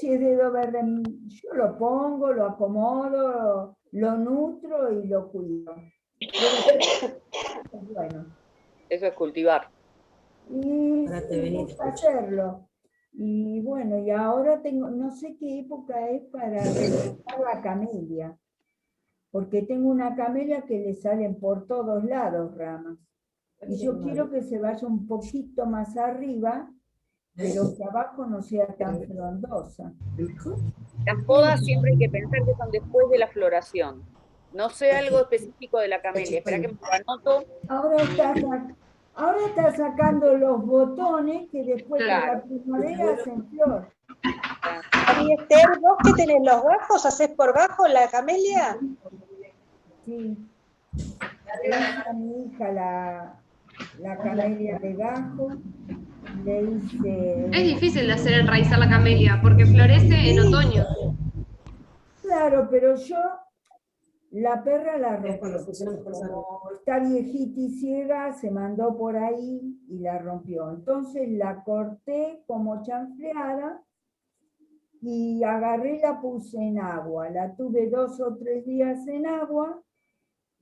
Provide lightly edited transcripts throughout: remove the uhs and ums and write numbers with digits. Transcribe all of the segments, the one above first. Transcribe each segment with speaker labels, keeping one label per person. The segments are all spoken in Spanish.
Speaker 1: si es dedo verde, yo lo pongo, lo acomodo, lo nutro y lo cuido. Bueno.
Speaker 2: Eso es cultivar.
Speaker 1: Y me gusta hacerlo. Y bueno, y ahora tengo, no sé qué época es para replantar la camelia, porque tengo una camelia que le salen por todos lados ramas. Y yo quiero que se vaya un poquito más arriba, pero que abajo no sea tan frondosa.
Speaker 2: Las podas siempre hay que pensar que son después de la floración. No sé algo específico de la camelia. Espera que me lo anoto.
Speaker 1: Ahora está sacando los botones que después de la
Speaker 2: Claro.
Speaker 1: primavera hacen flor.
Speaker 3: María Esther, ¿vos que tenés los gajos? ¿Hacés por gajo la camelia?
Speaker 1: Sí. Le hice a mi hija la camelia de gajo. Le hice...
Speaker 4: Es difícil de hacer enraizar la camelia, porque florece en otoño.
Speaker 1: Claro, pero yo, la perra la rompió. Como está viejita y ciega, se mandó por ahí y la rompió. Entonces la corté como chanfleada y agarré y la puse en agua. La tuve 2 o 3 días en agua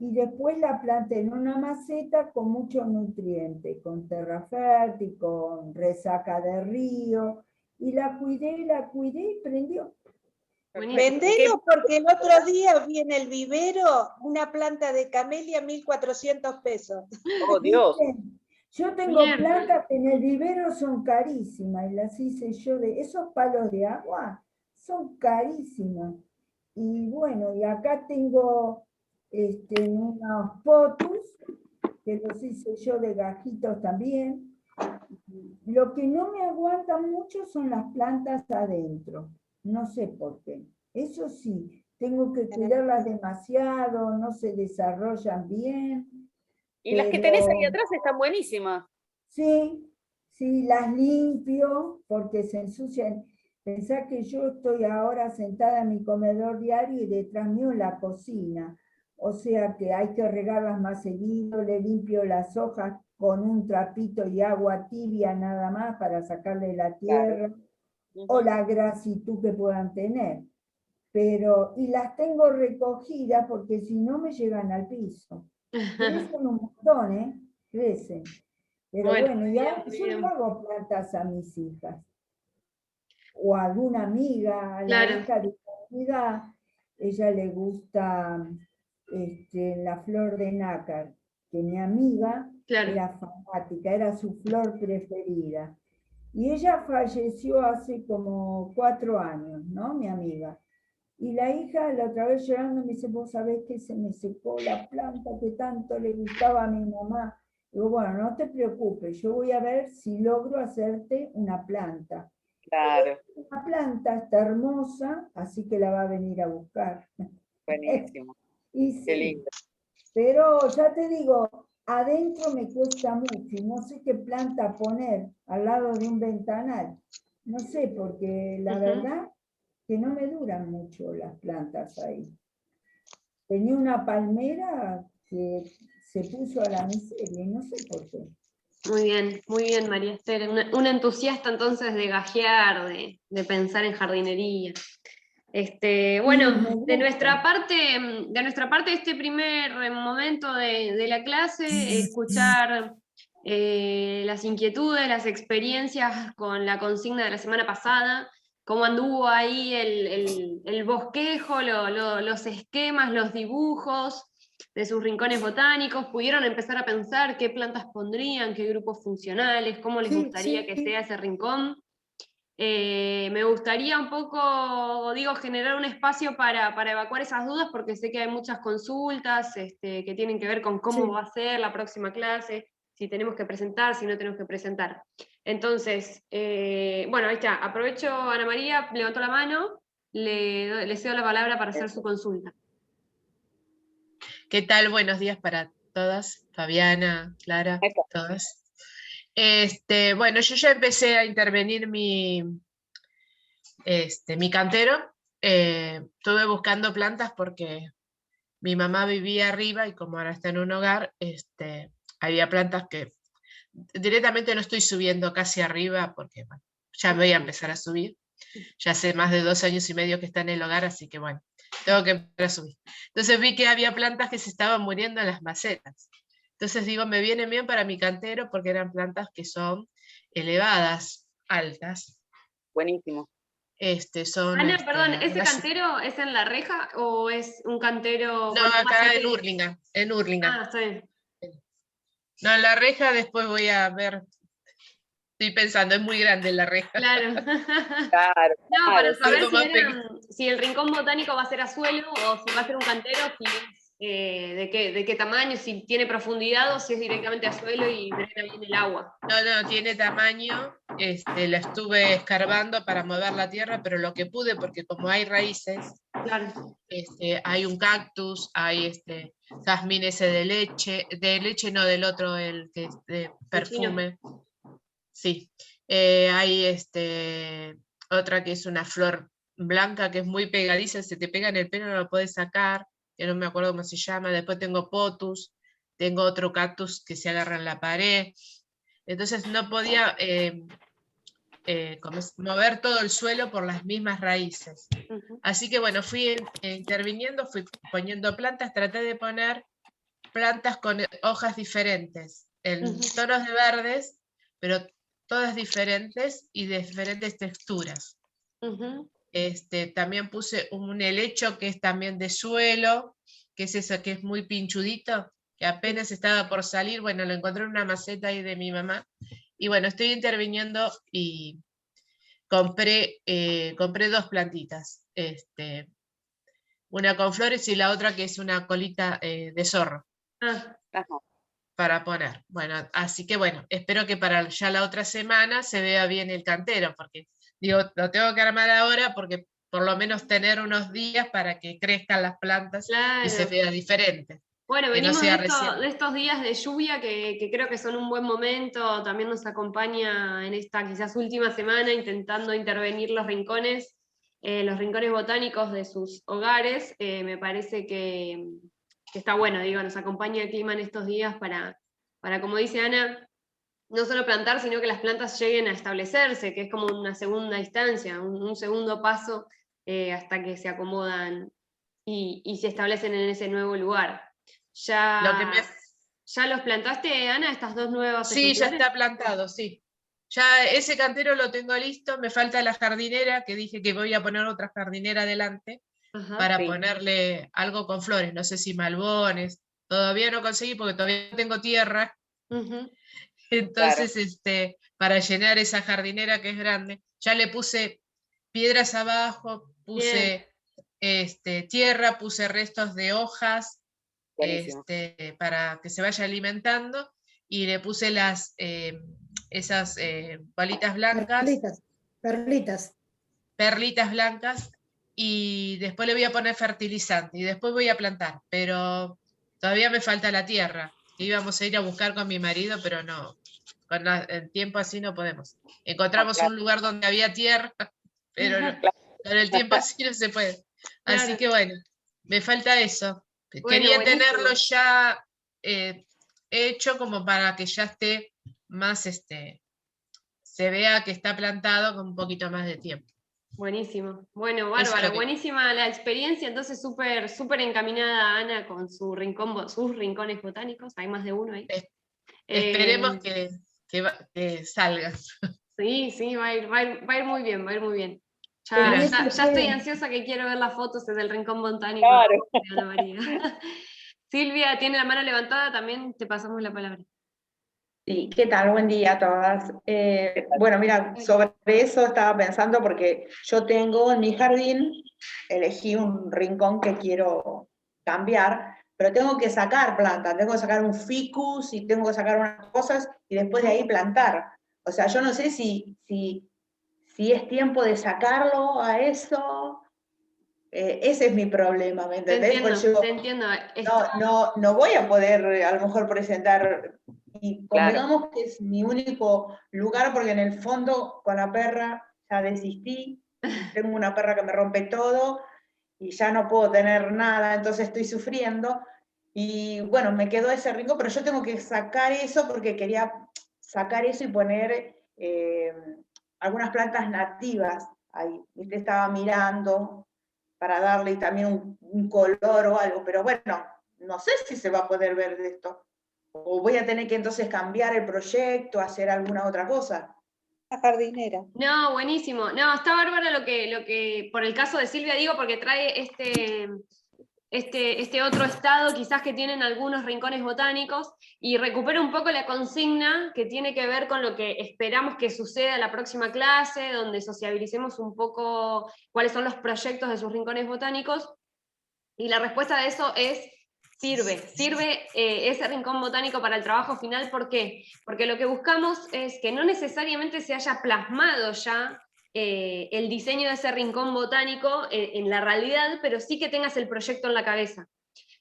Speaker 1: y después la planté en una maceta con mucho nutriente, con terra fértil, con resaca de río, y la cuidé y prendió.
Speaker 3: Vendelo porque el otro día vi en el vivero una planta de camelia 1.400 pesos.
Speaker 2: Oh, Dios.
Speaker 1: Yo tengo plantas que en el vivero son carísimas y las hice yo de esos palos de agua, son carísimas. Y bueno, y acá tengo unos potus que los hice yo de gajitos también. Lo que no me aguanta mucho son las plantas adentro, no sé por qué. Eso sí, tengo que cuidarlas demasiado, no se desarrollan bien.
Speaker 2: Y las que tenés ahí atrás están buenísimas.
Speaker 1: Sí, sí, las limpio porque se ensucian. Pensá que yo estoy ahora sentada en mi comedor diario y detrás mío la cocina. O sea que hay que regarlas más seguido, le limpio las hojas con un trapito y agua tibia nada más para sacarle la tierra o la grasitud que puedan tener. Pero, y las tengo recogidas porque si no me llegan al piso. Crecen un montón, ¿eh? Crecen. Pero bueno, ya yo no hago plantas a mis hijas. O a alguna amiga, a la hija de comunidad, ella le gusta la flor de nácar, que mi amiga era fanática, era su flor preferida. Y ella falleció hace como 4 años, ¿no? Mi amiga. Y la hija, la otra vez llorando, me dice, vos sabés que se me secó la planta que tanto le gustaba a mi mamá. Digo, bueno, no te preocupes, yo voy a ver si logro hacerte una planta.
Speaker 2: Claro.
Speaker 1: La planta está hermosa, así que la va a venir a buscar.
Speaker 2: Buenísimo.
Speaker 1: Y sí,
Speaker 2: qué lindo.
Speaker 1: pero ya te digo, adentro me cuesta mucho y no sé qué planta poner al lado de un ventanal. No sé, porque la verdad que no me duran mucho las plantas ahí. Tenía una palmera que se puso a la miseria, y no sé por qué.
Speaker 4: Muy bien, María Esther. Una entusiasta entonces de gajear, de pensar en jardinería. Bueno, de nuestra parte, este primer momento de la clase, escuchar las inquietudes, las experiencias con la consigna de la semana pasada, cómo anduvo ahí el bosquejo, los esquemas, los dibujos de sus rincones botánicos, pudieron empezar a pensar qué plantas pondrían, qué grupos funcionales, cómo les gustaría que sea ese rincón. Me gustaría un poco, digo, generar un espacio para evacuar esas dudas, porque sé que hay muchas consultas que tienen que ver con cómo va a ser la próxima clase, si tenemos que presentar, si no tenemos que presentar. Entonces, bueno, ahí está. Aprovecho, Ana María, levantó la mano, le cedo la palabra para hacer su consulta.
Speaker 5: ¿Qué tal? Buenos días para todas, Fabiana, Clara, todas. Bueno, yo ya empecé a intervenir mi cantero. Estuve buscando plantas porque mi mamá vivía arriba y como ahora está en un hogar, había plantas que directamente no estoy subiendo casi arriba porque bueno, ya voy a empezar a subir. ya hace más de 2 años y medio que está en el hogar, así que bueno, tengo que empezar a subir. Entonces vi que había plantas que se estaban muriendo en las macetas. Entonces digo, me viene bien para mi cantero porque eran plantas que son elevadas, altas.
Speaker 2: Buenísimo.
Speaker 4: Ana, perdón, ¿ese cantero es en La Reja o es un cantero?
Speaker 5: No, acá en Hurlingham,
Speaker 4: Ah, está bien.
Speaker 5: No, en La Reja después voy a ver. Estoy pensando, es muy grande La Reja.
Speaker 4: Claro.
Speaker 2: Claro,
Speaker 4: No, para saber
Speaker 5: Algo más
Speaker 4: si el rincón botánico va a ser a suelo o si va a ser un cantero, si es, de qué tamaño, si tiene profundidad o si es directamente a suelo y drena bien el agua.
Speaker 5: No, tiene tamaño. La estuve escarbando para mover la tierra, pero lo que pude, porque como hay raíces,
Speaker 4: Claro.
Speaker 5: hay un cactus, hay jazmín ese de leche no, del otro, el que es de perfume. Sí, hay otra que es una flor blanca que es muy pegadiza, se te pega en el pelo, no lo puedes sacar, que no me acuerdo cómo se llama. Después tengo potus, tengo otro cactus que se agarra en la pared. Entonces no podía mover todo el suelo por las mismas raíces. Así que bueno, fui interviniendo, fui poniendo plantas, traté de poner plantas con hojas diferentes, en tonos de verdes, pero todas diferentes y de diferentes texturas. También puse un helecho que es también de suelo, que es eso que es muy pinchudito, que apenas estaba por salir. Bueno, lo encontré en una maceta ahí de mi mamá. Y bueno, estoy interviniendo y compré 2 plantitas. Una con flores y la otra que es una colita de zorro. Para poner. Bueno, así que bueno, espero que para ya la otra semana se vea bien el cantero, porque digo, lo tengo que armar ahora porque por lo menos tener unos días para que crezcan las plantas y se vea diferente.
Speaker 4: Bueno, venimos
Speaker 5: no
Speaker 4: de estos días de lluvia que creo que son un buen momento, también nos acompaña en esta quizás última semana intentando intervenir los rincones botánicos de sus hogares. Me parece que está bueno, digo, nos acompaña el clima en estos días para, como dice Ana, no solo plantar, sino que las plantas lleguen a establecerse, que es como una segunda instancia, un segundo paso hasta que se acomodan y se establecen en ese nuevo lugar. ¿Ya los plantaste, Ana, estas 2 nuevas
Speaker 5: Sí,
Speaker 4: ejemplares?
Speaker 5: ya está plantado, sí. Ya ese cantero lo tengo listo, me falta la jardinera, que dije que voy a poner otra jardinera adelante para ponerle algo con flores, no sé si malbones, todavía no conseguí porque todavía no tengo tierra. Entonces, para llenar esa jardinera que es grande, ya le puse piedras abajo, puse tierra, puse restos de hojas, para que se vaya alimentando, y le puse esas bolitas blancas. Perlitas blancas, y después le voy a poner fertilizante, y después voy a plantar, pero todavía me falta la tierra, que íbamos a ir a buscar con mi marido, pero no, con el tiempo así no podemos. Encontramos un lugar donde había tierra, pero no, con el tiempo así no se puede. Así que bueno, me falta eso. Quería tenerlo ya hecho como para que ya esté más, se vea que está plantado con un poquito más de tiempo.
Speaker 4: Buenísimo. Bueno, bárbaro, buenísima la experiencia, entonces súper encaminada Ana con sus rincones botánicos, hay más de uno ahí.
Speaker 5: Esperemos que salga.
Speaker 4: Sí, va a ir muy bien, va a ir muy bien. Ya estoy ansiosa, que quiero ver las fotos del rincón botánico de Ana María. Silvia tiene la mano levantada, también te pasamos la palabra.
Speaker 6: Sí, ¿qué tal? Buen día a todas. Bueno, mira, sobre eso estaba pensando porque yo tengo en mi jardín, elegí un rincón que quiero cambiar, pero tengo que sacar plantas, tengo que sacar un ficus y tengo que sacar unas cosas y después de ahí plantar. O sea, yo no sé si es tiempo de sacarlo a eso. Ese es mi problema, ¿me entendés?
Speaker 4: Te entiendo.
Speaker 6: No voy a poder a lo mejor presentar, y convengamos que es mi único lugar, porque en el fondo con la perra ya desistí, tengo una perra que me rompe todo y ya no puedo tener nada, entonces estoy sufriendo, y bueno, me quedó ese rincón, pero yo tengo que sacar eso porque quería sacar eso y poner algunas plantas nativas. ahí, ¿viste? Estaba mirando para darle también un color o algo, pero bueno, no sé si se va a poder ver de esto. O voy a tener que entonces cambiar el proyecto, hacer alguna otra cosa.
Speaker 3: La jardinera.
Speaker 4: No, buenísimo. No, está bárbaro lo que, por el caso de Silvia digo, porque trae este otro estado quizás que tienen algunos rincones botánicos y recupera un poco la consigna que tiene que ver con lo que esperamos que suceda en la próxima clase, donde sociabilicemos un poco cuáles son los proyectos de sus rincones botánicos, y la respuesta de eso es sirve ese rincón botánico para el trabajo final. ¿Por qué? Porque lo que buscamos es que no necesariamente se haya plasmado ya el diseño de ese rincón botánico en la realidad, pero sí que tengas el proyecto en la cabeza.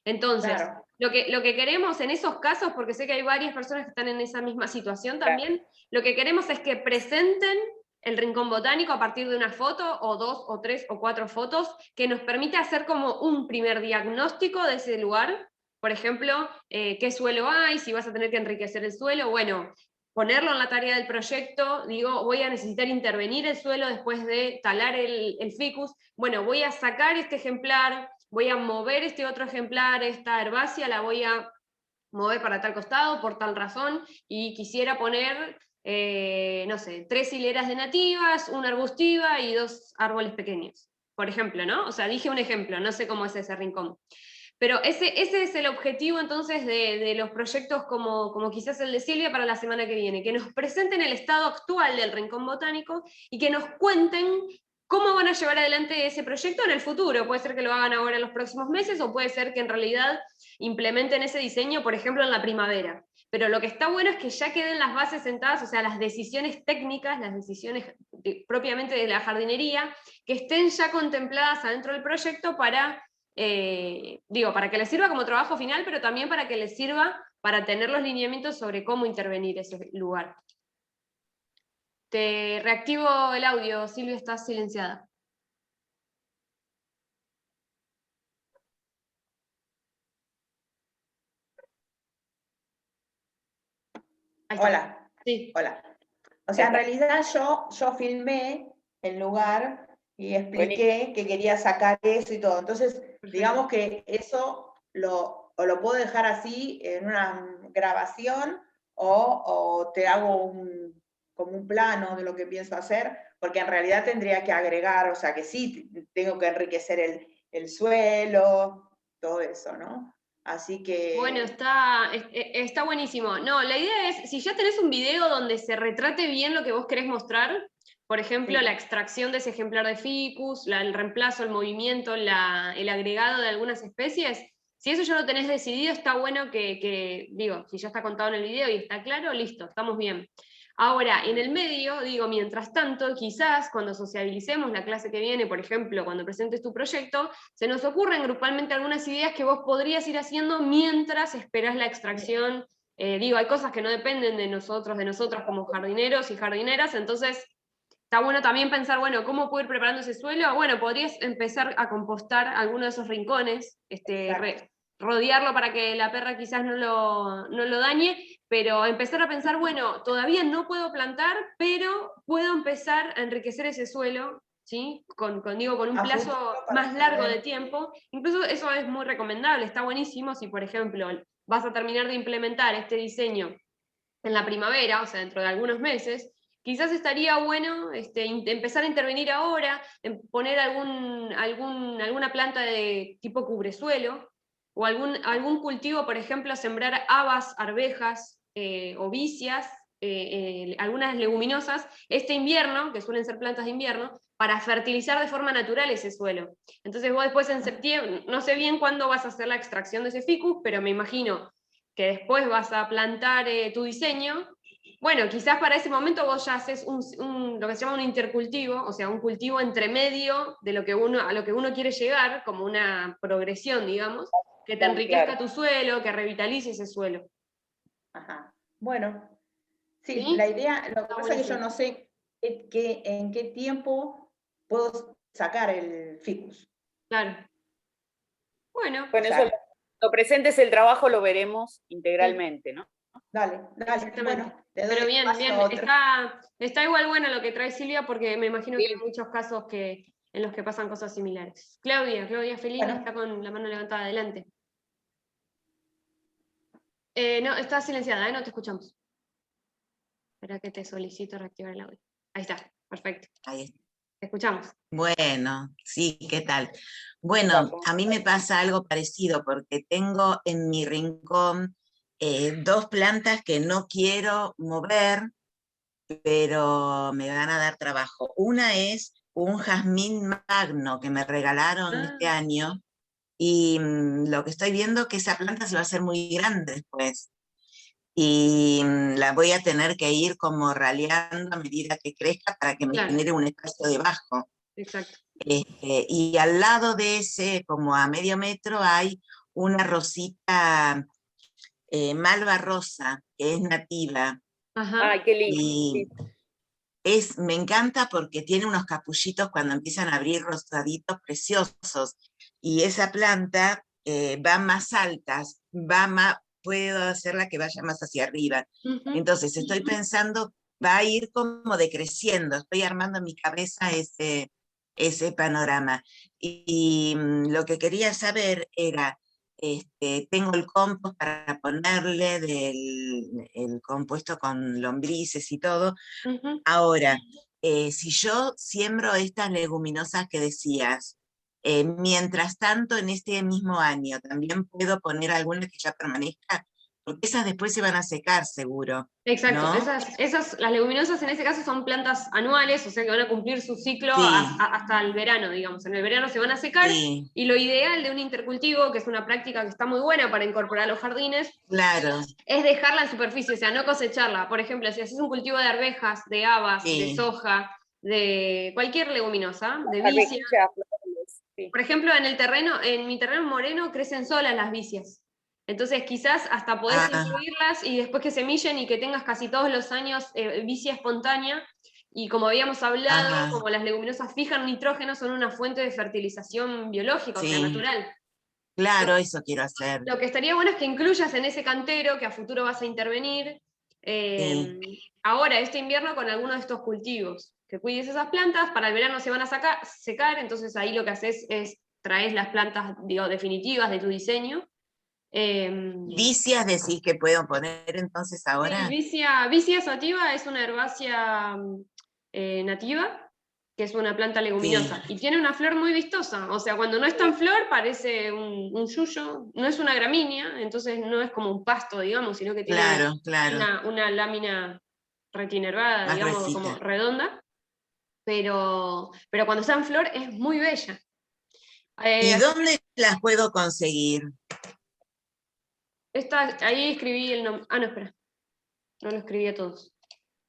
Speaker 4: Entonces,
Speaker 6: Claro.
Speaker 4: lo que queremos en esos casos, porque sé que hay varias personas que están en esa misma situación también, lo que queremos es que presenten el rincón botánico a partir de una foto, o 2, o 3, o 4 fotos, que nos permite hacer como un primer diagnóstico de ese lugar. Por ejemplo, qué suelo hay, si vas a tener que enriquecer el suelo, bueno, ponerlo en la tarea del proyecto, digo, voy a necesitar intervenir el suelo después de talar el ficus, bueno, voy a sacar este ejemplar, voy a mover este otro ejemplar, esta herbácea la voy a mover para tal costado, por tal razón, y quisiera poner, no sé, 3 hileras de nativas, una arbustiva y 2 árboles pequeños, por ejemplo, ¿no? O sea, dije un ejemplo, no sé cómo es ese rincón. Pero ese es el objetivo entonces de los proyectos como quizás el de Silvia para la semana que viene, que nos presenten el estado actual del Rincón Botánico y que nos cuenten cómo van a llevar adelante ese proyecto en el futuro. Puede ser que lo hagan ahora en los próximos meses, o puede ser que en realidad implementen ese diseño, por ejemplo, en la primavera. Pero lo que está bueno es que ya queden las bases sentadas, o sea, las decisiones técnicas, las decisiones propiamente de la jardinería, que estén ya contempladas adentro del proyecto para, para que les sirva como trabajo final, pero también para que les sirva para tener los lineamientos sobre cómo intervenir ese lugar. Te reactivo el audio, Silvia, estás silenciada.
Speaker 6: Hola.
Speaker 4: Sí.
Speaker 6: Hola. O sea, en realidad yo filmé el lugar y expliqué que quería sacar eso y todo. Entonces,
Speaker 4: Perfecto.
Speaker 6: digamos que eso lo puedo dejar así en una grabación o te hago como un plano de lo que pienso hacer, porque en realidad tendría que agregar, o sea, que sí, tengo que enriquecer el suelo, todo eso, ¿no? Así que...
Speaker 4: Bueno, está buenísimo. No, la idea es, si ya tenés un video donde se retrate bien lo que vos querés mostrar, por ejemplo,
Speaker 6: Sí.
Speaker 4: la extracción de ese ejemplar de ficus, el reemplazo, el movimiento, el agregado de algunas especies, si eso ya lo tenés decidido, está bueno digo, si ya está contado en el video y está claro, listo, estamos bien. Ahora, en el medio, digo, mientras tanto, quizás cuando sociabilicemos la clase que viene, por ejemplo, cuando presentes tu proyecto, se nos ocurren grupalmente algunas ideas que vos podrías ir haciendo mientras esperás la extracción. Digo, hay cosas que no dependen de nosotros como jardineros y jardineras, entonces está bueno también pensar, bueno, ¿cómo puedo ir preparando ese suelo? Bueno, podrías empezar a compostar alguno de esos rincones, rodearlo para que la perra quizás no lo dañe, pero empezar a pensar, bueno, todavía no puedo plantar, pero puedo empezar a enriquecer ese suelo, ¿sí? Con un plazo más largo de tiempo. Incluso eso es muy recomendable, está buenísimo si, por ejemplo, vas a terminar de implementar este diseño en la primavera, o sea, dentro de algunos meses, quizás estaría bueno empezar a intervenir ahora, en poner alguna planta de tipo cubresuelo, o algún cultivo, por ejemplo, sembrar habas, arvejas, o vicias, algunas leguminosas, este invierno, que suelen ser plantas de invierno, para fertilizar de forma natural ese suelo. Entonces vos después en septiembre, no sé bien cuándo vas a hacer la extracción de ese ficus, pero me imagino que después vas a plantar tu diseño. Bueno, quizás para ese momento vos ya haces lo que se llama un intercultivo, o sea, un cultivo entre medio de a lo que uno quiere llegar, como una progresión, digamos, que te enriquezca tu suelo, que revitalice ese suelo.
Speaker 6: Ajá. Bueno, sí,
Speaker 4: ¿Sí?
Speaker 6: la idea, lo que pasa es que yo no sé en qué tiempo puedo sacar el ficus.
Speaker 4: Claro. Bueno,
Speaker 2: eso, lo presentes el trabajo, lo veremos integralmente, ¿no?
Speaker 6: Dale,
Speaker 4: exactamente.
Speaker 6: bueno. Te doy
Speaker 4: Pero bien,
Speaker 6: paso
Speaker 4: bien,
Speaker 6: a otra.
Speaker 4: está igual bueno lo que trae Silvia, porque me imagino que hay
Speaker 2: Bien.
Speaker 4: muchos casos en los que pasan cosas similares. Claudia Felini
Speaker 6: Bueno.
Speaker 4: está con la mano levantada, adelante. No, está silenciada, no te escuchamos. Espera que te solicito reactivar el audio. Ahí está, perfecto.
Speaker 7: Ahí está.
Speaker 4: Te escuchamos.
Speaker 7: Bueno, sí, ¿qué tal? Bueno, a mí me pasa algo parecido porque tengo en mi rincón 2 plantas que no quiero mover, pero me van a dar trabajo. Una es un jazmín magno que me regalaron este año y lo que estoy viendo es que esa planta se va a hacer muy grande después. Y la voy a tener que ir como raleando a medida que crezca para que me
Speaker 4: Claro.
Speaker 7: genere un espacio debajo.
Speaker 4: Exacto.
Speaker 7: Y al lado de ese, como a medio metro, hay una rosita malva rosa, que es nativa.
Speaker 4: Ajá.
Speaker 2: Ay, qué lindo.
Speaker 7: Y me encanta porque tiene unos capullitos cuando empiezan a abrir rosaditos preciosos. Y esa planta va más altas, puedo hacerla que vaya más hacia arriba.
Speaker 4: Ujú.
Speaker 7: Entonces estoy pensando, va a ir como decreciendo, estoy armando en mi cabeza ese panorama. Y lo que quería saber era, tengo el compost para ponerle el compuesto con lombrices y todo.
Speaker 4: Ujú.
Speaker 7: Ahora, si yo siembro estas leguminosas que decías, mientras tanto en este mismo año, ¿también puedo poner alguna que ya permanezca? Porque esas después se van a secar seguro,
Speaker 4: Exacto,
Speaker 7: ¿no?
Speaker 4: las leguminosas en ese caso son plantas anuales, o sea que van a cumplir su ciclo
Speaker 7: Sí.
Speaker 4: Hasta el verano, digamos. En el verano se van a secar,
Speaker 7: Sí,
Speaker 4: y lo ideal de un intercultivo, que es una práctica que está muy buena para incorporar a los jardines,
Speaker 7: claro,
Speaker 4: es dejarla en superficie, o sea, no cosecharla. Por ejemplo, si haces un cultivo de arvejas, de habas, de
Speaker 7: sí.
Speaker 4: soja, de cualquier leguminosa, de vicia.
Speaker 2: Arvejitas, flores, sí.
Speaker 4: Por ejemplo, en mi terreno moreno crecen solas las vicias. Entonces quizás hasta podés incluirlas y después que semillen y que tengas casi todos los años vicia espontánea. Y como habíamos hablado,
Speaker 7: Ajá,
Speaker 4: como las leguminosas fijan nitrógeno, son una fuente de fertilización biológica, o sea,
Speaker 7: sí,
Speaker 4: natural.
Speaker 7: claro, eso quiero hacer.
Speaker 4: Lo que estaría bueno es que incluyas en ese cantero, que a futuro vas a intervenir, ahora, este invierno, con alguno de estos cultivos. Que cuides esas plantas, para el verano se van a secar, entonces ahí lo que haces es traes las plantas, digo, definitivas de tu diseño.
Speaker 7: Vicias decís que puedo poner entonces
Speaker 4: Sí,
Speaker 7: ahora.
Speaker 4: Vicia sativa es una herbácea nativa, que es una planta leguminosa, y tiene una flor muy vistosa, o sea, cuando no está en flor parece un yuyo, no es una gramínea, entonces no es como un pasto, digamos, sino que tiene
Speaker 7: Claro,
Speaker 4: una lámina retinervada,
Speaker 7: más
Speaker 4: digamos, como
Speaker 7: gruesita.
Speaker 4: redonda, pero cuando está en flor es muy bella.
Speaker 7: ¿Y
Speaker 4: Así
Speaker 7: dónde las puedo conseguir?
Speaker 4: que ahí escribí el nombre, no, espera, no lo escribí a todos.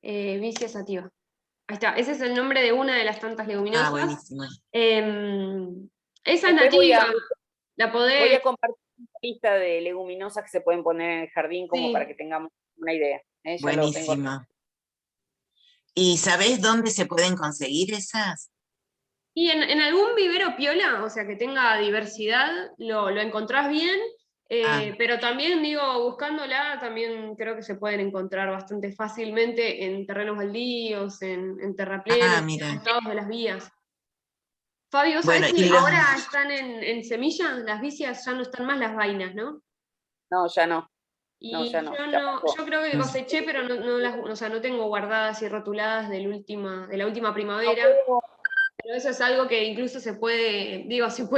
Speaker 4: Vicia sativa. Ahí está, ese es el nombre de una de las tantas leguminosas.
Speaker 7: Buenísimo.
Speaker 4: Esa es
Speaker 2: Después voy
Speaker 4: nativa,
Speaker 2: a,
Speaker 4: la
Speaker 2: voy
Speaker 4: podés.
Speaker 2: a compartir una lista de leguminosas que se pueden poner en el jardín como
Speaker 4: Sí.
Speaker 2: para que tengamos una idea. Ya lo tengo.
Speaker 7: Buenísimo. ¿Y sabés dónde se pueden conseguir esas?
Speaker 4: Y en algún vivero piola, o sea, que tenga diversidad, lo encontrás bien, pero también, digo, buscándola, también creo que se pueden encontrar bastante fácilmente en terrenos baldíos, en terraplenes,
Speaker 7: Mira.
Speaker 4: en costados de las vías. Fabio,
Speaker 7: Bueno,
Speaker 4: ¿sabes que ahora están en semilla? Las vicias ya no están más las vainas, ¿no?
Speaker 2: No, ya no.
Speaker 4: Y
Speaker 2: ya no.
Speaker 4: yo creo que coseché, pero o sea, no tengo guardadas y rotuladas de la última primavera. Pero eso es algo que incluso se puede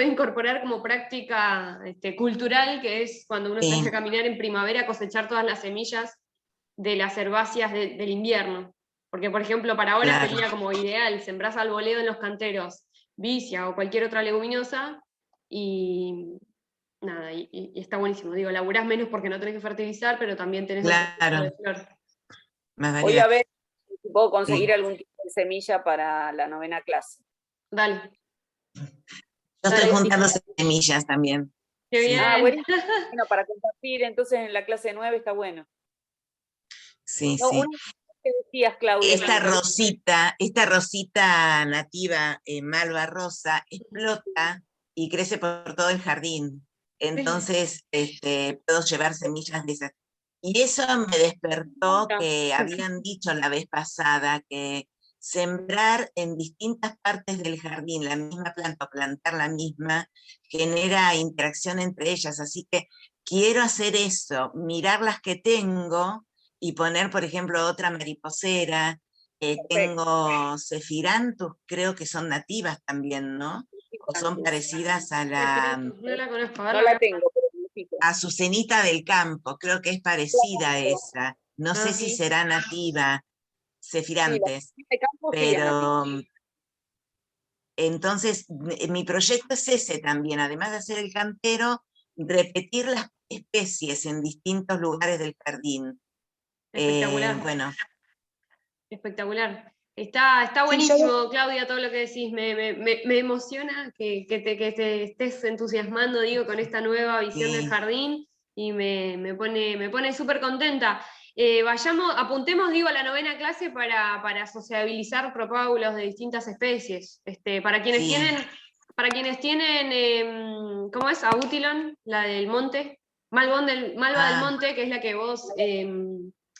Speaker 4: incorporar como práctica cultural, que es cuando uno sale a caminar en primavera, cosechar todas las semillas de las herbáceas del invierno. Porque, por ejemplo, para ahora sería como ideal, sembrás arboleo en los canteros, vicia o cualquier otra leguminosa, y nada, y está buenísimo. Digo, laburás menos porque no tenés que fertilizar, pero también tenés otro tipo de flor.
Speaker 2: Voy a ver si puedo conseguir algún tipo de semilla para la 9ª clase.
Speaker 4: Dale.
Speaker 7: Yo estoy juntando semillas también.
Speaker 4: Qué bien.
Speaker 2: Bueno, para compartir entonces en la clase 9 está bueno.
Speaker 7: Sí,
Speaker 2: no,
Speaker 7: sí.
Speaker 2: Una que decías, Claudia.
Speaker 7: Esta rosita nativa, malva rosa, explota y crece por todo el jardín. Entonces, puedo llevar semillas de esas. Y eso me despertó que habían dicho la vez pasada que sembrar en distintas partes del jardín la misma planta o plantar la misma genera interacción entre ellas. Así que quiero hacer eso, mirar las que tengo y poner, por ejemplo, otra mariposera. Tengo cefirantus, creo que son nativas también, ¿no? O son parecidas a la
Speaker 4: No la conozco.
Speaker 2: No la tengo, pero significa.
Speaker 7: azucenita del campo, creo que es parecida a esa. No sé si
Speaker 2: sí.
Speaker 7: será nativa, cefirantes,
Speaker 2: Sí, de campo sí es
Speaker 7: pero
Speaker 2: nativa.
Speaker 7: entonces mi proyecto es ese también, además de hacer el cantero, repetir las especies en distintos lugares del jardín.
Speaker 4: Espectacular.
Speaker 7: Bueno,
Speaker 4: Espectacular. Está
Speaker 3: Sí, yo-
Speaker 4: buenísimo, Claudia, todo lo que decís. Me emociona que te estés entusiasmando, digo, con esta nueva visión del
Speaker 7: sí,
Speaker 4: jardín y me pone súper contenta. Apuntemos, digo, a la 9ª clase para sociabilizar propágulos de distintas especies. Para quienes
Speaker 7: sí.
Speaker 4: tienen, ¿cómo es? Abutilon, la del monte. Malva del monte, que es la que vos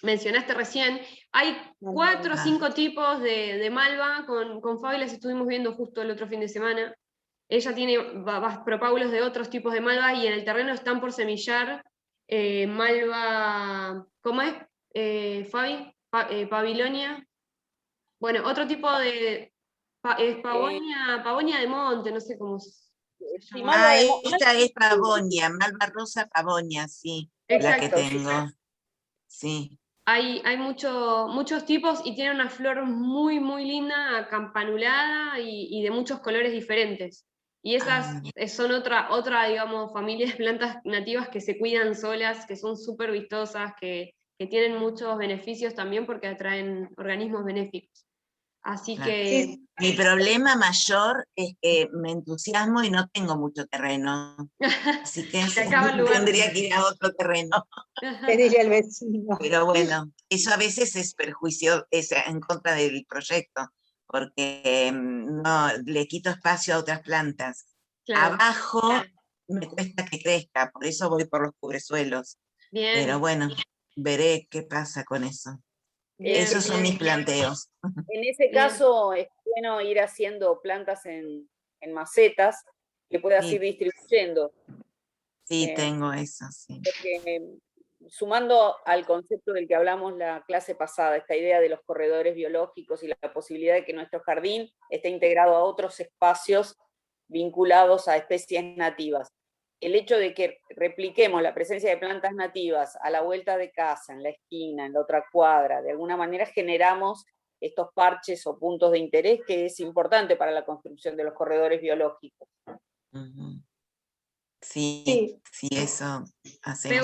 Speaker 4: mencionaste recién. Hay 4 o 5 tipos de malva, con Fabi las estuvimos viendo justo el otro fin de semana. Ella tiene propágulos de otros tipos de malva y en el terreno están por semillar malva, ¿cómo es, Fabi? Pavilonia. Bueno, otro tipo de pavonia de monte, no sé cómo se
Speaker 2: Sí,
Speaker 4: llama.
Speaker 2: malva de
Speaker 7: Esta es pavonia, malva rosa pavonia, sí, la que
Speaker 4: Exacto.
Speaker 7: tengo. Sí.
Speaker 4: Hay muchos tipos y tiene una flor muy, muy linda, campanulada y de muchos colores diferentes. Y esas son otra, digamos, familia de plantas nativas que se cuidan solas, que son súper vistosas, que tienen muchos beneficios también porque atraen organismos benéficos. Así
Speaker 7: Claro.
Speaker 4: que...
Speaker 3: Sí,
Speaker 7: Mi problema mayor es que me entusiasmo y no tengo mucho terreno. Así que
Speaker 4: Se acaba el lugar.
Speaker 7: tendría que ir a otro terreno.
Speaker 3: pedirle al vecino.
Speaker 7: Pero bueno, eso a veces es perjuicio, es en contra del proyecto, porque no le quito espacio a otras plantas.
Speaker 4: Claro.
Speaker 7: Abajo me cuesta que crezca, por eso voy por los cubresuelos.
Speaker 4: Bien.
Speaker 7: Pero bueno, veré qué pasa con eso.
Speaker 4: Bien,
Speaker 7: Esos son mis planteos.
Speaker 2: En ese
Speaker 4: Bien.
Speaker 2: caso es bueno ir haciendo plantas en macetas que puedas
Speaker 7: Sí.
Speaker 2: ir distribuyendo.
Speaker 7: Sí, tengo eso, sí.
Speaker 2: Porque, sumando al concepto del que hablamos la clase pasada, esta idea de los corredores biológicos y la posibilidad de que nuestro jardín esté integrado a otros espacios vinculados a especies nativas. El hecho de que repliquemos la presencia de plantas nativas a la vuelta de casa, en la esquina, en la otra cuadra, de alguna manera generamos estos parches o puntos de interés que es importante para la construcción de los corredores biológicos.
Speaker 7: Sí, sí, eso hacemos.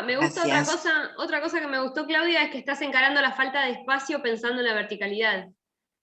Speaker 4: Me gusta
Speaker 7: Gracias.
Speaker 4: otra cosa que me gustó, Claudia, es que estás encarando la falta de espacio pensando en la verticalidad.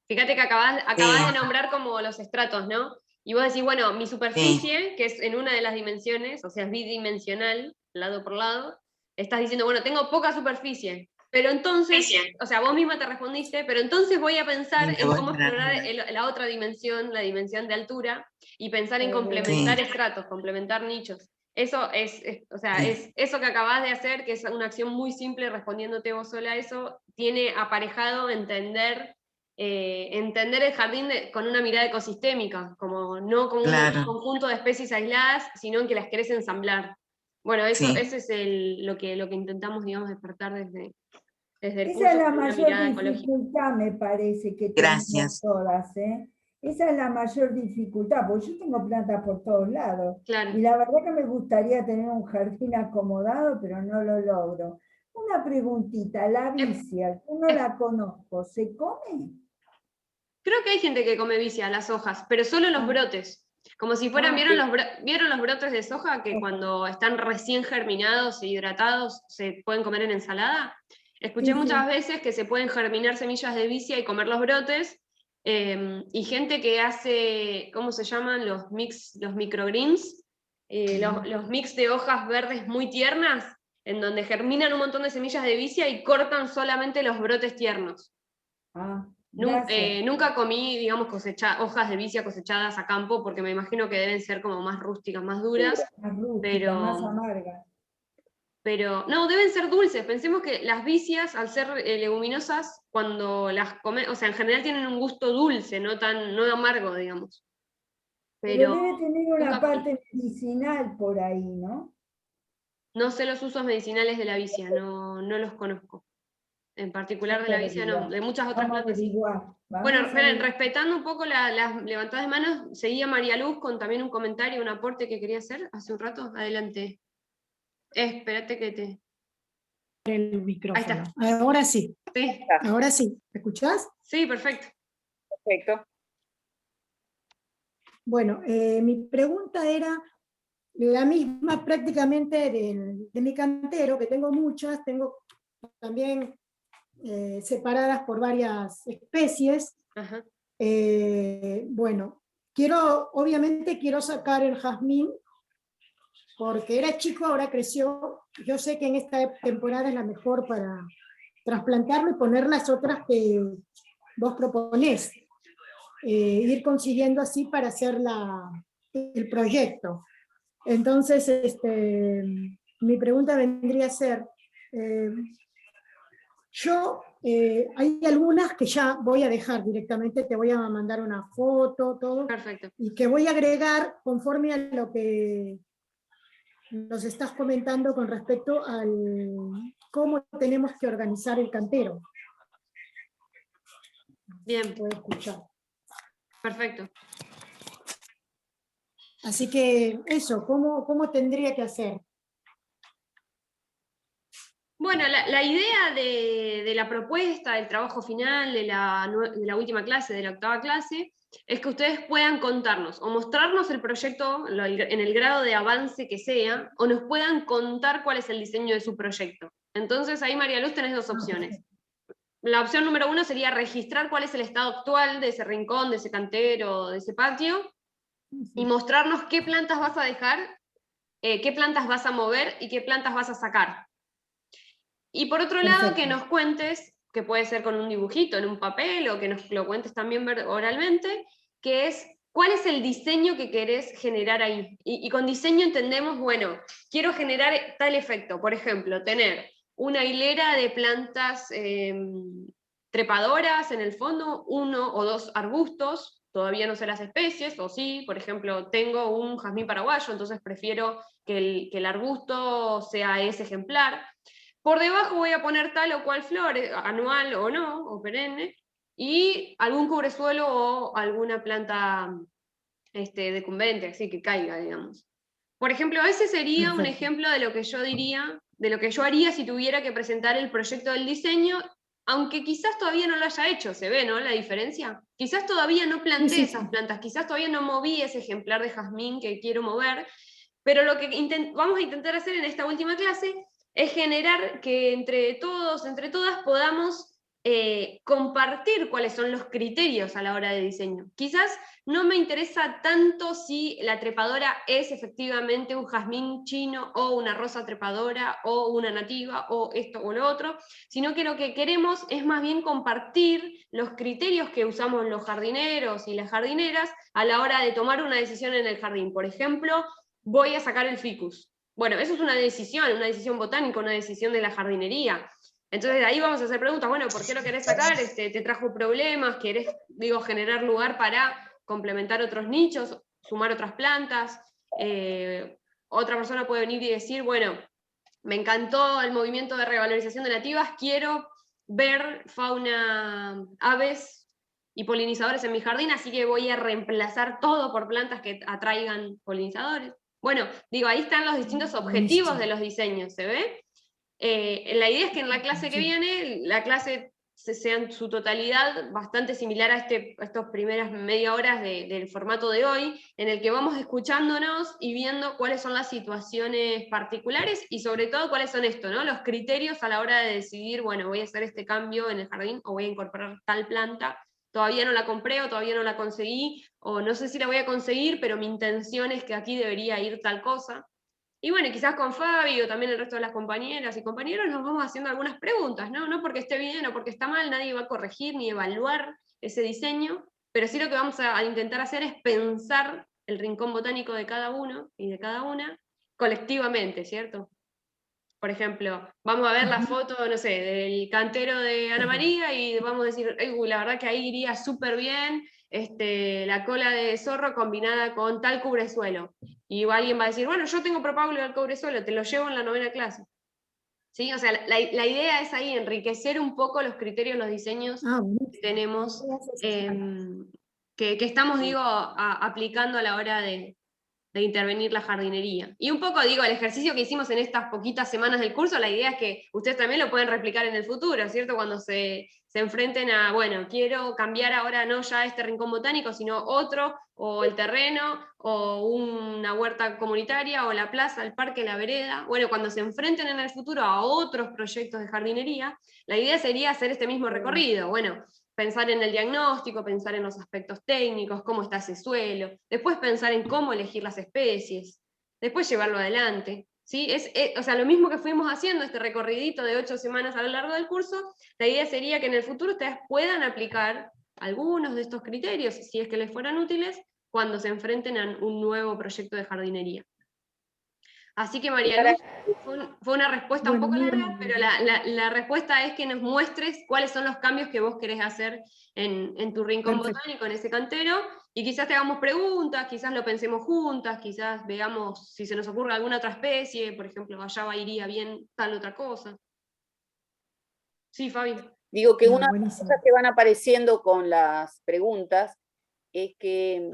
Speaker 4: Fíjate que acabás de nombrar como los estratos, ¿no? Y vos decís, bueno, mi superficie, que es en una de las dimensiones, o sea, es bidimensional, lado por lado, estás diciendo, bueno, tengo poca superficie, pero entonces, o sea, vos misma te respondiste, pero entonces voy a pensar en cómo explorar la otra dimensión, la dimensión de altura, y pensar en complementar estratos, complementar nichos. Eso o sea, es eso que acabás de hacer, que es una acción muy simple respondiéndote vos sola a eso, tiene aparejado entender el jardín con una mirada ecosistémica, no como un conjunto de especies aisladas, sino en que las querés ensamblar. Bueno, ese es lo que intentamos, digamos, despertar desde el curso.
Speaker 1: Esa es la
Speaker 4: con una
Speaker 1: mayor
Speaker 4: mirada ecológica.
Speaker 1: dificultad, me parece, que tenemos todas, ¿eh? Esa es la mayor dificultad, porque yo tengo plantas por todos lados.
Speaker 4: Claro.
Speaker 1: Y la verdad que me gustaría tener un jardín acomodado, pero no lo logro. Una preguntita, la vicia, yo no la conozco, ¿se come?
Speaker 4: Creo que hay gente que come vicia, las hojas, pero solo los brotes. Como si fueran, ¿vieron los brotes de soja que cuando están recién germinados e hidratados se pueden comer en ensalada? Escuché muchas veces que se pueden germinar semillas de vicia y comer los brotes, y gente que hace, ¿cómo se llaman? Los microgreens, los mix de hojas verdes muy tiernas, en donde germinan un montón de semillas de vicia y cortan solamente los brotes tiernos. Nunca comí, digamos, hojas de vicia cosechadas a campo, porque me imagino que deben ser como más rústicas, más duras.
Speaker 1: Más rústicas, más amargas.
Speaker 4: Pero, no, deben ser dulces. Pensemos que las vicias, al ser leguminosas, cuando las comen, o sea, en general tienen un gusto dulce, no amargo, digamos.
Speaker 1: Pero
Speaker 4: Pero
Speaker 1: debe tener una
Speaker 4: nunca-
Speaker 1: parte medicinal por ahí, ¿no?
Speaker 4: no sé los usos medicinales de la vicia, no los conozco. En particular de la vicia no, de muchas otras
Speaker 1: Vamos a
Speaker 4: plantas sí.
Speaker 1: averiguar.
Speaker 4: Bueno,
Speaker 1: Vamos a averiguar.
Speaker 4: respetando un poco las levantadas de manos, seguía María Luz con también un comentario, un aporte que quería hacer hace un rato. Adelante. Espérate que te...
Speaker 8: El micrófono.
Speaker 4: Ahí está.
Speaker 8: Ahora sí,
Speaker 4: Sí,
Speaker 8: ahora sí. ¿Me escuchás?
Speaker 4: sí, perfecto.
Speaker 2: Perfecto.
Speaker 8: Bueno, mi pregunta era la misma prácticamente de mi cantero, que tengo muchas, tengo también separadas por varias especies.
Speaker 4: Ajá.
Speaker 8: Bueno, obviamente quiero sacar el jazmín, porque era chico, ahora creció. Yo sé que en esta temporada es la mejor para trasplantarlo y poner las otras que vos proponés. Ir consiguiendo así para hacer el proyecto. Entonces, mi pregunta vendría a ser, hay algunas que ya voy a dejar directamente, te voy a mandar una foto, todo,
Speaker 4: Perfecto.
Speaker 8: y que voy a agregar conforme a lo que nos estás comentando con respecto al cómo tenemos que organizar el cantero.
Speaker 4: Bien.
Speaker 8: Puedo escuchar.
Speaker 4: Perfecto.
Speaker 8: Así que eso, ¿cómo tendría que hacer?
Speaker 4: Bueno, la idea de la propuesta, del trabajo final, de la última clase, de la octava clase, es que ustedes puedan contarnos o mostrarnos el proyecto en el grado de avance que sea, o nos puedan contar cuál es el diseño de su proyecto. Entonces ahí, María Luz, tenés dos opciones. La opción número 1 sería registrar cuál es el estado actual de ese rincón, de ese cantero, de ese patio, y mostrarnos qué plantas vas a dejar, qué plantas vas a mover y qué plantas vas a sacar. Y por otro lado, que nos cuentes, que puede ser con un dibujito en un papel, o que nos lo cuentes también oralmente, que es cuál es el diseño que querés generar ahí. Y con diseño entendemos, bueno, quiero generar tal efecto, por ejemplo, tener una hilera de plantas trepadoras en el fondo, 1 o 2 arbustos, todavía no sé las especies, o sí, por ejemplo, tengo un jazmín paraguayo, entonces prefiero que el arbusto sea ese ejemplar. Por debajo voy a poner tal o cual flor, anual o no, o perenne, y algún cubresuelo o alguna planta decumbente, así que caiga, digamos. Por ejemplo, ese sería un ejemplo de lo que yo diría, de lo que yo haría si tuviera que presentar el proyecto del diseño, aunque quizás todavía no lo haya hecho, ¿se ve, no, la diferencia? Quizás todavía no planté esas plantas, quizás todavía no moví ese ejemplar de jazmín que quiero mover, pero lo que vamos a intentar hacer en esta última clase es generar que entre todos, entre todas, podamos compartir cuáles son los criterios a la hora de diseño. Quizás no me interesa tanto si la trepadora es efectivamente un jazmín chino o una rosa trepadora o una nativa o esto o lo otro, sino que lo que queremos es más bien compartir los criterios que usamos los jardineros y las jardineras a la hora de tomar una decisión en el jardín. Por ejemplo, voy a sacar el ficus. Bueno, eso es una decisión botánica, una decisión de la jardinería. Entonces de ahí vamos a hacer preguntas, bueno, ¿por qué lo querés sacar? ¿Te trajo problemas? ¿Querés, generar lugar para complementar otros nichos, sumar otras plantas? Otra persona puede venir y decir, bueno, me encantó el movimiento de revalorización de nativas, quiero ver fauna, aves y polinizadores en mi jardín, así que voy a reemplazar todo por plantas que atraigan polinizadores. Bueno, digo, ahí están los distintos objetivos de los diseños, ¿se ve? La idea es que en la clase que viene, la clase sea en su totalidad bastante similar a estas primeras media horas del formato de hoy, en el que vamos escuchándonos y viendo cuáles son las situaciones particulares y sobre todo cuáles son ¿no? Los criterios a la hora de decidir, bueno, voy a hacer este cambio en el jardín o voy a incorporar tal planta. Todavía no la compré o todavía no la conseguí, o no sé si la voy a conseguir, pero mi intención es que aquí debería ir tal cosa. Y bueno, quizás con Fabi o también el resto de las compañeras y compañeros nos vamos haciendo algunas preguntas, ¿no? No porque esté bien o porque está mal, nadie va a corregir ni evaluar ese diseño, pero sí lo que vamos a intentar hacer es pensar el rincón botánico de cada uno y de cada una colectivamente, ¿cierto? Por ejemplo, vamos a ver la foto, no sé, del cantero de Ana María y vamos a decir, la verdad que ahí iría súper bien la cola de zorro combinada con tal cubresuelo. Y alguien va a decir, bueno, yo tengo propágulo del cubresuelo, te lo llevo en la 9ª clase. ¿Sí? O sea, la idea es ahí enriquecer un poco los criterios, los diseños que tenemos, que estamos, digo, aplicando a la hora de intervenir la jardinería. Y un poco, digo, el ejercicio que hicimos en estas poquitas semanas del curso, la idea es que ustedes también lo pueden replicar en el futuro, ¿cierto? Cuando se enfrenten a, bueno, quiero cambiar ahora no ya este rincón botánico, sino otro, o el terreno, o una huerta comunitaria, o la plaza, el parque, la vereda. Bueno, cuando se enfrenten en el futuro a otros proyectos de jardinería, la idea sería hacer este mismo recorrido. Bueno, pensar en el diagnóstico, pensar en los aspectos técnicos, cómo está ese suelo, después pensar en cómo elegir las especies, después llevarlo adelante. ¿Sí? O sea, lo mismo que fuimos haciendo, este recorridito de 8 semanas a lo largo del curso, la idea sería que en el futuro ustedes puedan aplicar algunos de estos criterios, si es que les fueran útiles, cuando se enfrenten a un nuevo proyecto de jardinería. Así que María Luz, fue una respuesta un poco larga, pero la respuesta es que nos muestres cuáles son los cambios que vos querés hacer en tu rincón botánico, en ese cantero, y quizás te hagamos preguntas, quizás lo pensemos juntas, quizás veamos si se nos ocurre alguna otra especie, por ejemplo, allá iría bien tal otra cosa. Sí, Fabi.
Speaker 2: Digo que una de las cosas que van apareciendo con las preguntas es que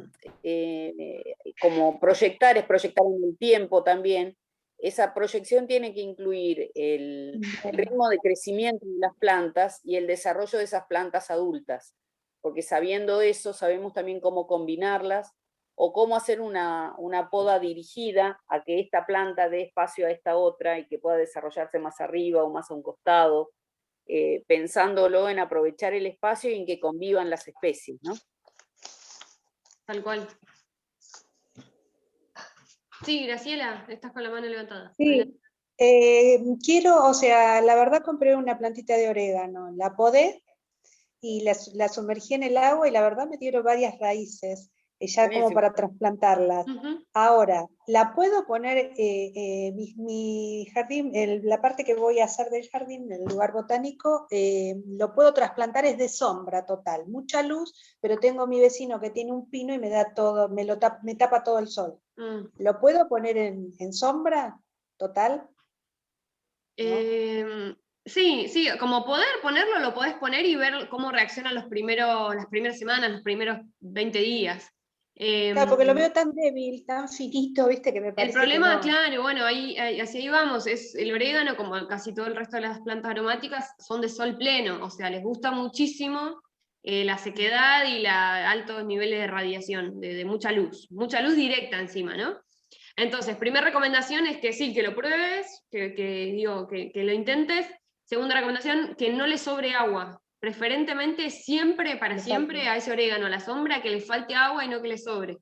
Speaker 2: como proyectar es proyectar en el tiempo también, esa proyección tiene que incluir el ritmo de crecimiento de las plantas y el desarrollo de esas plantas adultas, porque sabiendo eso sabemos también cómo combinarlas o cómo hacer una poda dirigida a que esta planta dé espacio a esta otra y que pueda desarrollarse más arriba o más a un costado, pensándolo en aprovechar el espacio y en que convivan las especies, ¿no?
Speaker 4: Tal cual. Sí, Graciela, estás con la mano levantada.
Speaker 3: Sí, quiero, o sea, la verdad compré una plantita de orégano, la podé y la sumergí en el agua y la verdad me dieron varias raíces, ya
Speaker 2: Buenísimo.
Speaker 3: como para trasplantarlas. Ahora, ¿la puedo poner, mi jardín, la parte que voy a hacer del jardín, el lugar botánico, lo puedo trasplantar, es de sombra total, mucha luz, pero tengo mi vecino que tiene un pino y me da todo, me tapa todo el sol. ¿Lo puedo poner en sombra total? ¿No?
Speaker 4: Sí, como poder ponerlo, lo podés poner y ver cómo reacciona las primeras semanas, los primeros 20 días.
Speaker 3: Claro, porque lo veo tan débil, tan finito, viste, que me parece.
Speaker 4: El problema,
Speaker 3: que no.
Speaker 4: claro, bueno, así ahí vamos, es el orégano, como casi todo el resto de las plantas aromáticas, son de sol pleno, o sea, les gusta muchísimo la sequedad y altos niveles de radiación, de mucha luz directa encima, ¿no? Entonces, primera recomendación es que sí, que lo pruebes, que lo intentes. Segunda recomendación, que no le sobre agua. Preferentemente siempre, para siempre, a ese orégano, a la sombra, que le falte agua y no que le sobre.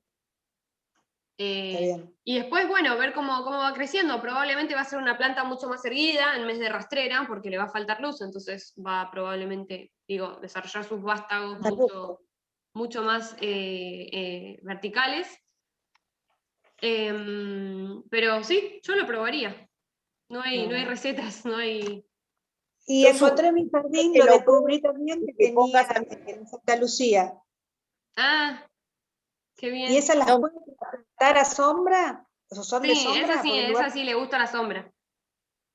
Speaker 4: Y después, bueno, ver cómo va creciendo. Probablemente va a ser una planta mucho más erguida en vez de rastrera, porque le va a faltar luz, entonces va probablemente, desarrollar sus vástagos mucho más verticales. Pero sí, yo lo probaría. No hay recetas, no hay...
Speaker 3: Y encontré en mi jardín, lo descubrí también, que tenía en Santa Lucía.
Speaker 4: Ah, qué bien.
Speaker 3: ¿Y esas las puedes plantar a sombra? ¿O son de sombra?
Speaker 4: Esa sí le gusta la sombra.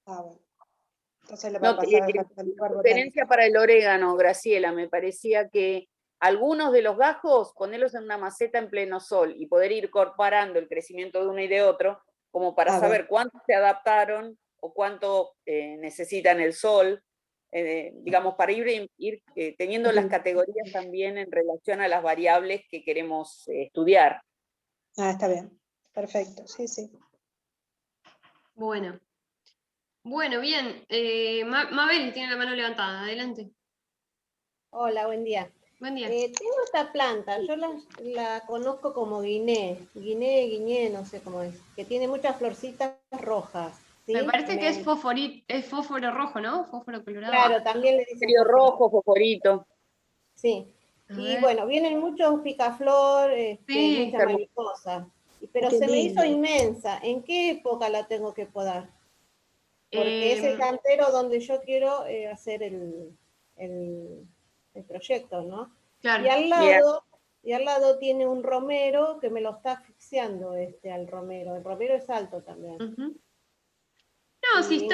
Speaker 3: Ah, bueno. Entonces le va a pasar al lugar
Speaker 2: Sugerencia para el orégano, Graciela, me parecía que algunos de los gajos, ponerlos en una maceta en pleno sol y poder ir comparando el crecimiento de uno y de otro, como para saber cuánto se adaptaron o cuánto necesitan el sol, digamos, para ir teniendo las categorías también en relación a las variables que queremos estudiar.
Speaker 3: Ah, está bien. Perfecto, sí.
Speaker 4: Bueno, bien. Mabel tiene la mano levantada, adelante.
Speaker 9: Hola, buen día.
Speaker 4: Buen día.
Speaker 9: Tengo esta planta, yo la conozco como guiné, no sé cómo es, que tiene muchas florcitas rojas. ¿sí?
Speaker 4: Me parece que es fósforo rojo, ¿no? Fósforo colorado.
Speaker 9: Claro, también le dicen
Speaker 2: Frío rojo, fosforito.
Speaker 9: Sí. Y bueno, vienen muchos picaflor, muchas
Speaker 2: hermoso.
Speaker 9: mariposas. Pero se me hizo inmensa. ¿En qué época la tengo que podar? Porque es el cantero donde yo quiero hacer el proyecto, ¿no?
Speaker 4: Claro.
Speaker 9: Y al lado tiene un romero que me lo está asfixiando al romero. El romero es alto también.
Speaker 4: No, si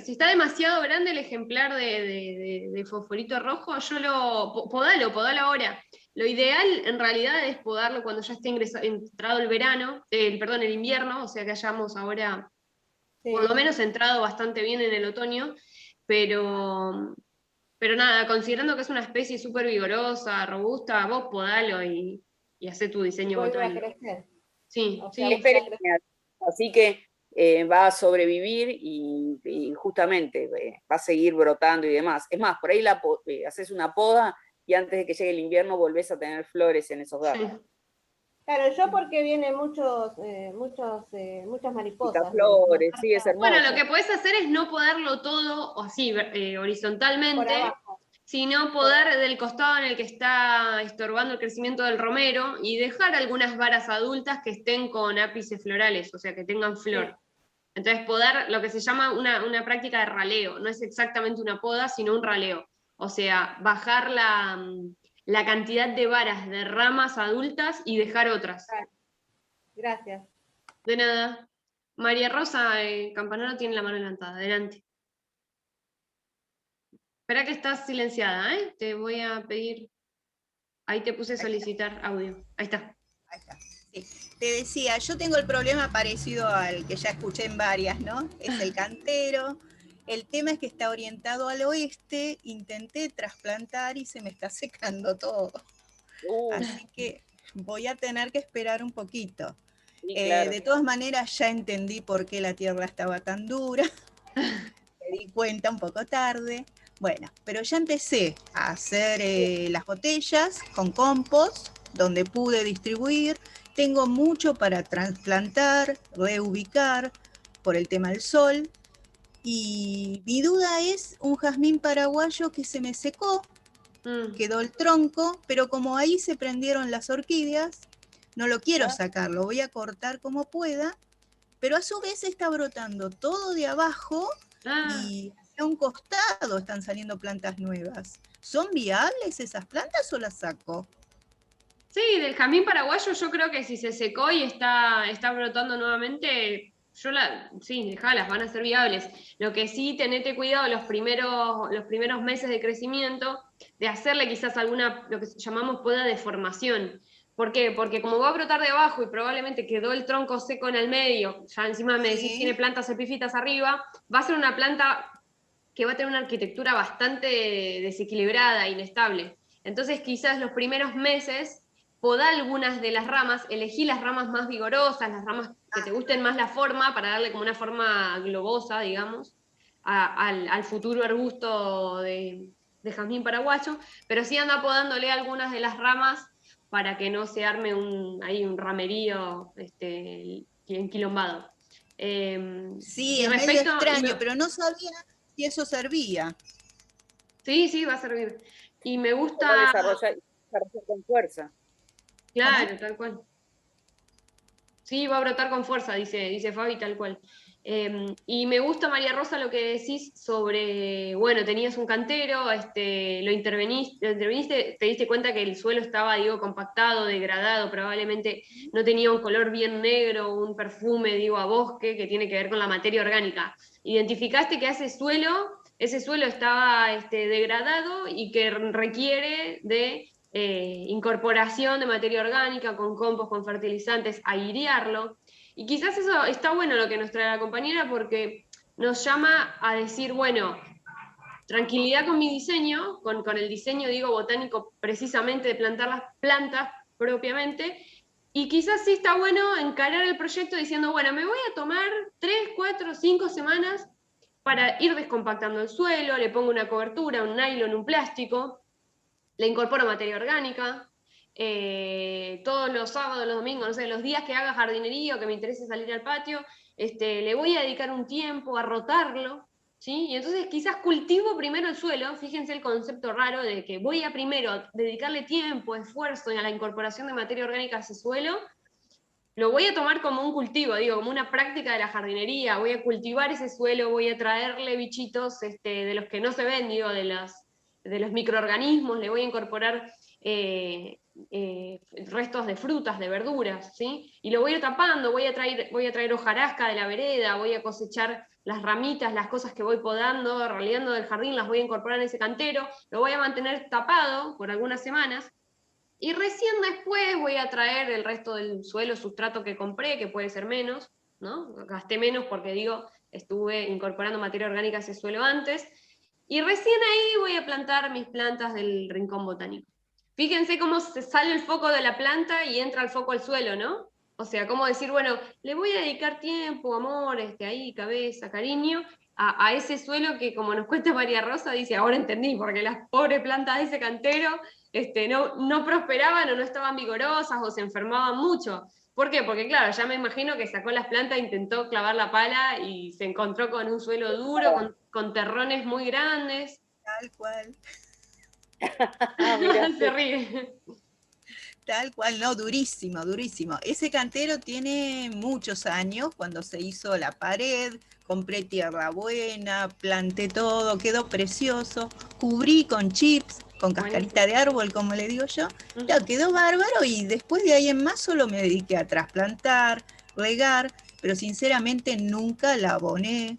Speaker 4: está demasiado grande el ejemplar de fosforito rojo, podalo ahora. Lo ideal en realidad es podarlo cuando ya esté entrado el verano, el invierno, o sea que hayamos ahora por lo menos entrado bastante bien en el otoño, pero nada, considerando que es una especie súper vigorosa, robusta, vos podalo y hacé tu diseño botánico. Sí,
Speaker 2: sí. Así que va a sobrevivir y justamente va a seguir brotando y demás. Es más, por ahí haces una poda y antes de que llegue el invierno volvés a tener flores en esos gatos.
Speaker 9: Sí. Claro, yo porque vienen muchas mariposas.
Speaker 2: Flores, sí, es hermoso.
Speaker 4: Bueno, lo que podés hacer es no podarlo todo así horizontalmente, sino podar del costado en el que está estorbando el crecimiento del romero y dejar algunas varas adultas que estén con ápices florales, o sea, que tengan flor. Sí. Entonces podar lo que se llama una práctica de raleo, no es exactamente una poda, sino un raleo. O sea, bajar la cantidad de varas de ramas adultas y dejar otras.
Speaker 9: Gracias.
Speaker 4: De nada. María Rosa Campanaro tiene la mano levantada. Adelante. Espera que estás silenciada, ¿eh? Te voy a pedir... Ahí te puse solicitar audio. Ahí está.
Speaker 10: Ahí está. Sí. Te decía, yo tengo el problema parecido al que ya escuché en varias, ¿no? Es el cantero. El tema es que está orientado al oeste, intenté trasplantar y se me está secando todo. Así que voy a tener que esperar un poquito.
Speaker 2: Sí, claro.
Speaker 10: De todas maneras ya entendí por qué la tierra estaba tan dura. Me di cuenta un poco tarde. Bueno, pero ya empecé a hacer las botellas con compost, donde pude distribuir. Tengo mucho para trasplantar, reubicar por el tema del sol. Y mi duda es un jazmín paraguayo que se me secó, quedó el tronco, pero como ahí se prendieron las orquídeas, no lo quiero sacar, lo voy a cortar como pueda, pero a su vez está brotando todo de abajo y hacia un costado están saliendo plantas nuevas. ¿Son viables esas plantas o las saco?
Speaker 4: Sí, del jazmín paraguayo yo creo que si se secó y está brotando nuevamente... sí, dejalas, van a ser viables. Lo que sí, tenete cuidado los primeros meses de crecimiento, de hacerle quizás lo que llamamos poda de formación. ¿Por qué? Porque como va a brotar de abajo y probablemente quedó el tronco seco en el medio, ya encima me decís tiene plantas epífitas arriba, va a ser una planta que va a tener una arquitectura bastante desequilibrada, inestable. Entonces quizás los primeros meses podá algunas de las ramas, elegí las ramas más vigorosas, las ramas que te gusten más la forma, para darle como una forma globosa, digamos, al futuro arbusto de jazmín paraguayo, pero sí anda podándole algunas de las ramas para que no se arme un ramerío enquilombado.
Speaker 10: Sí, es medio extraño, pero no sabía si eso servía.
Speaker 4: Sí, va a servir. Y me gusta...
Speaker 2: Desarrollar con fuerza.
Speaker 4: Claro,
Speaker 10: ¿cómo?
Speaker 4: tal cual. Sí, va a brotar con fuerza, dice Fabi, tal cual. Y me gusta, María Rosa, lo que decís sobre, bueno, tenías un cantero, lo interveniste, te diste cuenta que el suelo estaba, compactado, degradado, probablemente no tenía un color bien negro, un perfume, a bosque, que tiene que ver con la materia orgánica. Identificaste que ese suelo estaba degradado y que requiere de incorporación de materia orgánica, con compost, con fertilizantes, airearlo. Y quizás eso está bueno lo que nos trae la compañera, porque nos llama a decir, bueno, tranquilidad con mi diseño, con el diseño, botánico, precisamente de plantar las plantas propiamente, y quizás sí está bueno encarar el proyecto diciendo, bueno, me voy a tomar 3, 4, 5 semanas para ir descompactando el suelo, le pongo una cobertura, un nylon, un plástico, le incorporo materia orgánica, todos los sábados, los domingos, no sé, los días que haga jardinería o que me interese salir al patio, le voy a dedicar un tiempo a rotarlo, ¿sí? Y entonces quizás cultivo primero el suelo, fíjense el concepto raro de que voy a primero dedicarle tiempo, esfuerzo a la incorporación de materia orgánica a ese suelo, lo voy a tomar como un cultivo, digo, como una práctica de la jardinería, voy a cultivar ese suelo, voy a traerle bichitos de los que no se ven, digo, de los microorganismos, le voy a incorporar restos de frutas, de verduras, ¿sí? Y lo voy a ir tapando, voy a traer hojarasca de la vereda, voy a cosechar las ramitas, las cosas que voy podando, raleando del jardín, las voy a incorporar en ese cantero, lo voy a mantener tapado por algunas semanas, y recién después voy a traer el resto del suelo, sustrato que compré, que puede ser menos, ¿no? Gasté menos porque, digo, estuve incorporando materia orgánica a ese suelo antes, y recién ahí voy a plantar mis plantas del rincón botánico. Fíjense cómo se sale el foco de la planta y entra el foco al suelo, ¿no? O sea, cómo decir, bueno, le voy a dedicar tiempo, amor, ahí, cabeza, cariño, a ese suelo que, como nos cuenta María Rosa, dice, ahora entendí, porque las pobres plantas de ese cantero no prosperaban o no estaban vigorosas o se enfermaban mucho. ¿Por qué? Porque claro, ya me imagino que sacó las plantas, intentó clavar la pala y se encontró con un suelo duro, con terrones muy grandes.
Speaker 10: Tal cual.
Speaker 4: Se ríe.
Speaker 10: Tal cual, no, durísimo, durísimo. Ese cantero tiene muchos años, cuando se hizo la pared, compré tierra buena, planté todo, quedó precioso, cubrí con chips, con cascarita de árbol, como le digo yo, claro, quedó bárbaro y después de ahí en más solo me dediqué a trasplantar, regar, pero sinceramente nunca la aboné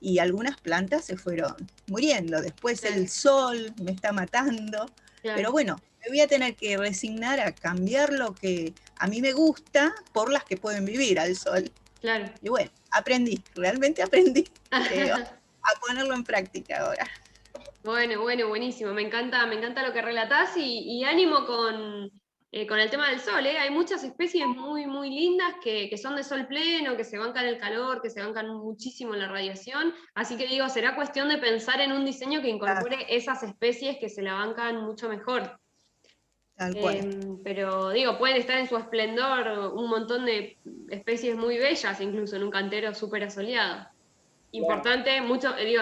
Speaker 10: y algunas plantas se fueron muriendo. Después el sol me está matando, pero bueno, me voy a tener que resignar a cambiar lo que a mí me gusta por las que pueden vivir al sol.
Speaker 4: Claro.
Speaker 10: Y bueno, aprendí, realmente aprendí a ponerlo en práctica ahora.
Speaker 4: Bueno, buenísimo. Me encanta lo que relatás y ánimo con el tema del sol, ¿eh? Hay muchas especies muy, muy lindas que son de sol pleno, que se bancan el calor, que se bancan muchísimo la radiación. Así que digo, será cuestión de pensar en un diseño que incorpore esas especies que se la bancan mucho mejor.
Speaker 10: Tal cual.
Speaker 4: Pero digo, pueden estar en su esplendor un montón de especies muy bellas, incluso en un cantero súper asoleado. Importante,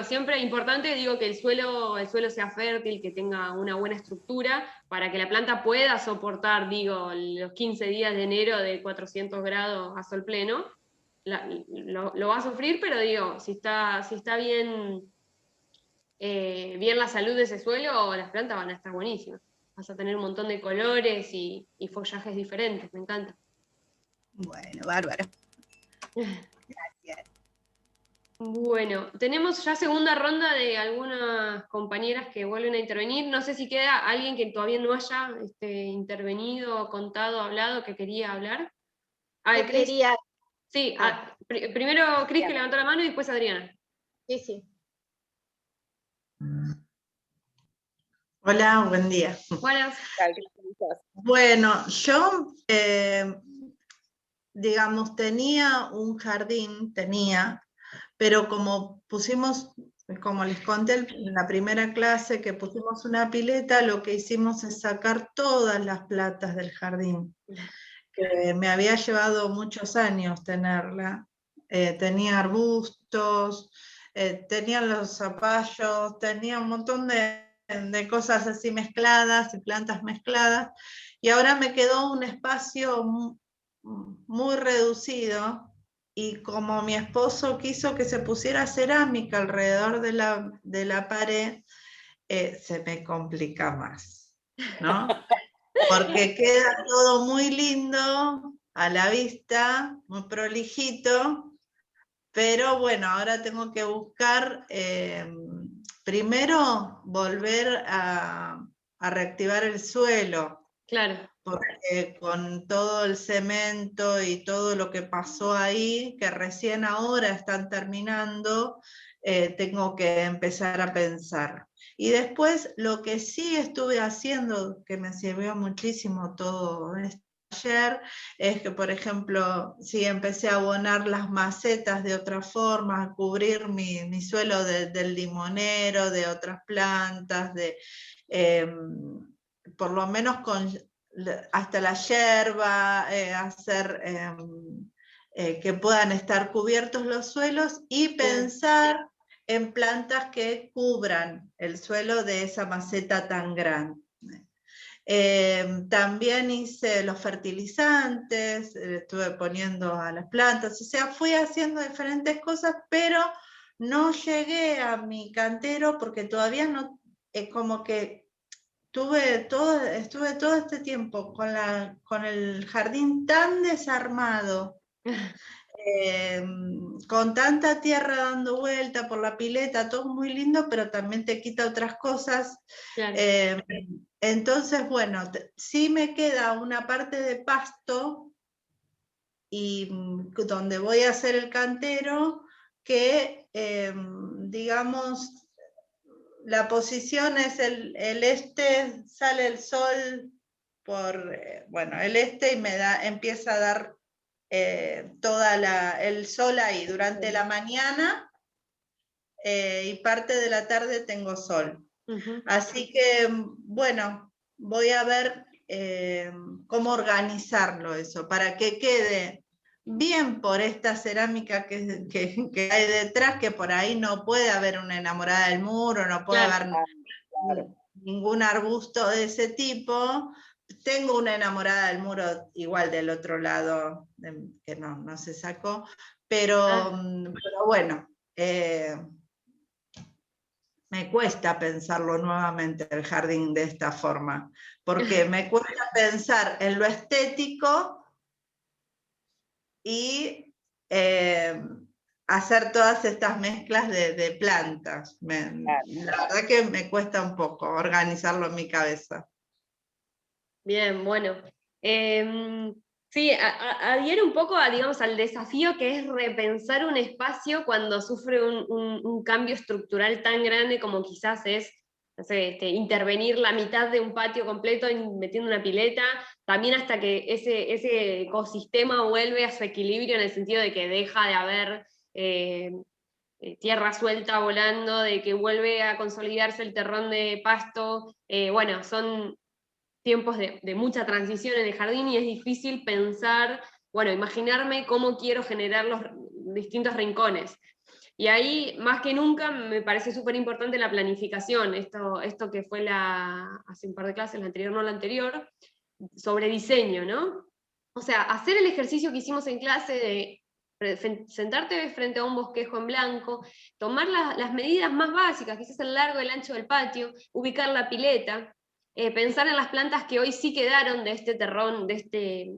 Speaker 4: siempre importante, que el suelo sea fértil, que tenga una buena estructura, para que la planta pueda soportar, los 15 días de enero de 400 grados a sol pleno. Lo va a sufrir, pero si está bien, bien la salud de ese suelo, las plantas van a estar buenísimas. Vas a tener un montón de colores y follajes diferentes, me encanta.
Speaker 10: Bueno, bárbaro. Gracias.
Speaker 4: Bueno, tenemos ya segunda ronda de algunas compañeras que vuelven a intervenir. No sé si queda alguien que todavía no haya intervenido, contado, hablado, que quería hablar.
Speaker 9: Yo quería...
Speaker 4: Sí, primero Cris, que levantó la mano, y después Adriana.
Speaker 9: Sí.
Speaker 11: Hola, buen día.
Speaker 4: Buenas.
Speaker 11: Bueno, yo, digamos, tenía un jardín, pero como pusimos, como les conté en la primera clase, que pusimos una pileta, lo que hicimos es sacar todas las plantas del jardín, que me había llevado muchos años tenerla. Tenía arbustos, tenía los zapallos, tenía un montón de cosas así mezcladas y plantas mezcladas, y ahora me quedó un espacio muy reducido, y como mi esposo quiso que se pusiera cerámica alrededor de la pared, se me complica más, ¿no? Porque queda todo muy lindo a la vista, muy prolijito, pero bueno, ahora tengo que buscar, primero volver a reactivar el suelo.
Speaker 4: Claro.
Speaker 11: Porque con todo el cemento y todo lo que pasó ahí, que recién ahora están terminando, tengo que empezar a pensar. Y después lo que sí estuve haciendo, que me sirvió muchísimo todo ayer, es que, por ejemplo, sí empecé a abonar las macetas de otra forma, a cubrir mi suelo del limonero, de otras plantas, por lo menos hasta la yerba, hacer que puedan estar cubiertos los suelos, y pensar en plantas que cubran el suelo de esa maceta tan grande. También hice los fertilizantes, estuve poniendo a las plantas, o sea, fui haciendo diferentes cosas, pero no llegué a mi cantero porque todavía no, como que estuve todo este tiempo con el jardín tan desarmado, con tanta tierra dando vuelta por la pileta, todo muy lindo, pero también te quita otras cosas.
Speaker 4: Claro.
Speaker 11: Entonces, bueno, sí me queda una parte de pasto y donde voy a hacer el cantero, que digamos, la posición es el este, sale el sol por, bueno, el este y empieza a dar el sol ahí durante la mañana y parte de la tarde tengo sol. Así que, bueno, voy a ver cómo organizarlo eso, para que quede bien por esta cerámica que hay detrás, que por ahí no puede haber una enamorada del muro, no puede haber ningún arbusto de ese tipo. Tengo una enamorada del muro igual del otro lado, que no se sacó, pero bueno, me cuesta pensarlo nuevamente el jardín de esta forma, porque me cuesta pensar en lo estético y hacer todas estas mezclas de plantas. La verdad que me cuesta un poco organizarlo en mi cabeza.
Speaker 4: Bien, bueno. Sí, adhiere un poco digamos, al desafío que es repensar un espacio cuando sufre un cambio estructural tan grande como quizás es, no sé, intervenir la mitad de un patio completo metiendo una pileta, también hasta que ese ecosistema vuelve a su equilibrio en el sentido de que deja de haber tierra suelta volando, de que vuelve a consolidarse el terrón de pasto. Bueno, son tiempos de mucha transición en el jardín y es difícil pensar, bueno, imaginarme cómo quiero generar los distintos rincones. Y ahí, más que nunca, me parece súper importante la planificación, esto que fue hace un par de clases, la anterior, no la anterior, sobre diseño, ¿no? O sea, hacer el ejercicio que hicimos en clase de sentarte frente a un bosquejo en blanco, tomar las medidas más básicas, quizás el largo y el ancho del patio, ubicar la pileta, pensar en las plantas que hoy sí quedaron de este terrón, de este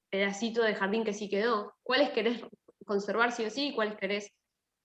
Speaker 4: pedacito de jardín que sí quedó, cuáles querés conservar sí o sí, cuáles querés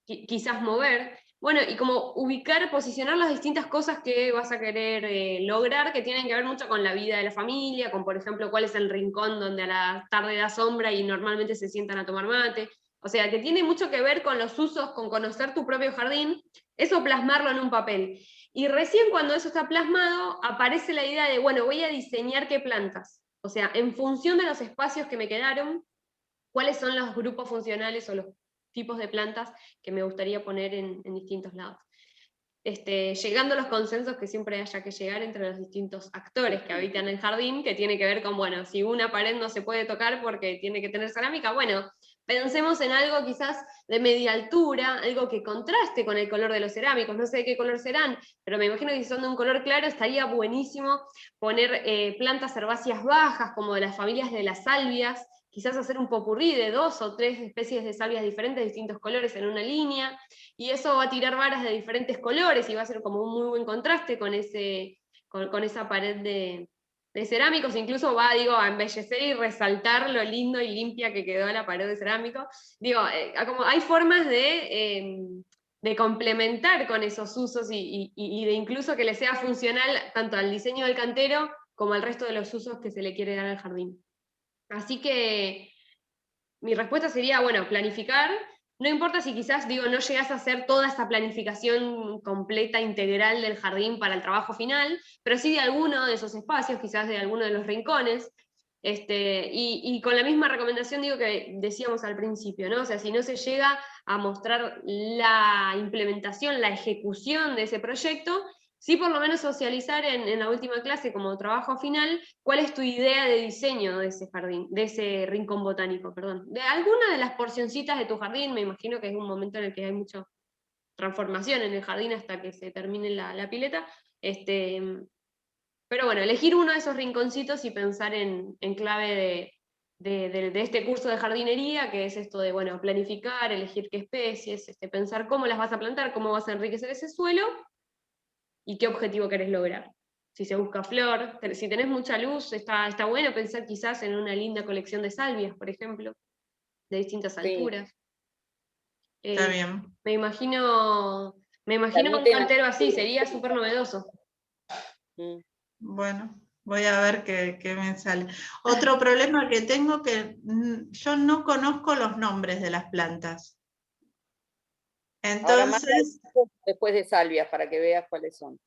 Speaker 4: quizás mover, bueno, y como ubicar, posicionar las distintas cosas que vas a querer lograr, que tienen que ver mucho con la vida de la familia, con por ejemplo cuál es el rincón donde a la tarde da sombra y normalmente se sientan a tomar mate, o sea, que tiene mucho que ver con los usos, con conocer tu propio jardín, eso plasmarlo en un papel. Y recién cuando eso está plasmado, aparece la idea de, bueno, voy a diseñar qué plantas. O sea, en función de los espacios que me quedaron, cuáles son los grupos funcionales o los tipos de plantas que me gustaría poner en distintos lados. Llegando a los consensos que siempre haya que llegar entre los distintos actores que habitan el jardín, que tiene que ver con, bueno, si una pared no se puede tocar porque tiene que tener cerámica, bueno, pensemos en algo quizás de media altura, algo que contraste con el color de los cerámicos, no sé de qué color serán, pero me imagino que si son de un color claro estaría buenísimo poner plantas herbáceas bajas, como de las familias de las salvias, quizás hacer un popurrí de 2 o 3 especies de salvias diferentes, de distintos colores en una línea, y eso va a tirar varas de diferentes colores y va a ser como un muy buen contraste con esa pared de cerámicos, incluso va, a embellecer y resaltar lo lindo y limpia que quedó la pared de cerámico. Como hay formas de complementar con esos usos y de incluso que le sea funcional tanto al diseño del cantero como al resto de los usos que se le quiere dar al jardín. Así que mi respuesta sería, bueno, planificar. No importa si quizás, no llegas a hacer toda esa planificación completa, integral del jardín para el trabajo final, pero sí de alguno de esos espacios, quizás de alguno de los rincones, y con la misma recomendación que decíamos al principio, ¿no? O sea, si no se llega a mostrar la implementación, la ejecución de ese proyecto, sí por lo menos socializar en la última clase como trabajo final, cuál es tu idea de diseño de ese jardín, de ese rincón botánico, perdón. De alguna de las porcioncitas de tu jardín, me imagino que es un momento en el que hay mucha transformación en el jardín hasta que se termine la pileta, Pero bueno, elegir uno de esos rinconcitos y pensar en clave de este curso de jardinería, que es esto de, bueno, planificar, elegir qué especies, pensar cómo las vas a plantar, cómo vas a enriquecer ese suelo, y qué objetivo querés lograr. Si se busca flor, si tenés mucha luz, está bueno pensar quizás en una linda colección de salvias, por ejemplo, de distintas alturas.
Speaker 11: Está bien.
Speaker 4: Me imagino un
Speaker 2: Permiten
Speaker 4: cantero así, sería súper novedoso.
Speaker 11: Bueno, voy a ver qué me sale. Otro problema que tengo que yo no conozco los nombres de las plantas.
Speaker 2: Ahora más
Speaker 11: Entonces,
Speaker 2: después de salvias para que veas cuáles son.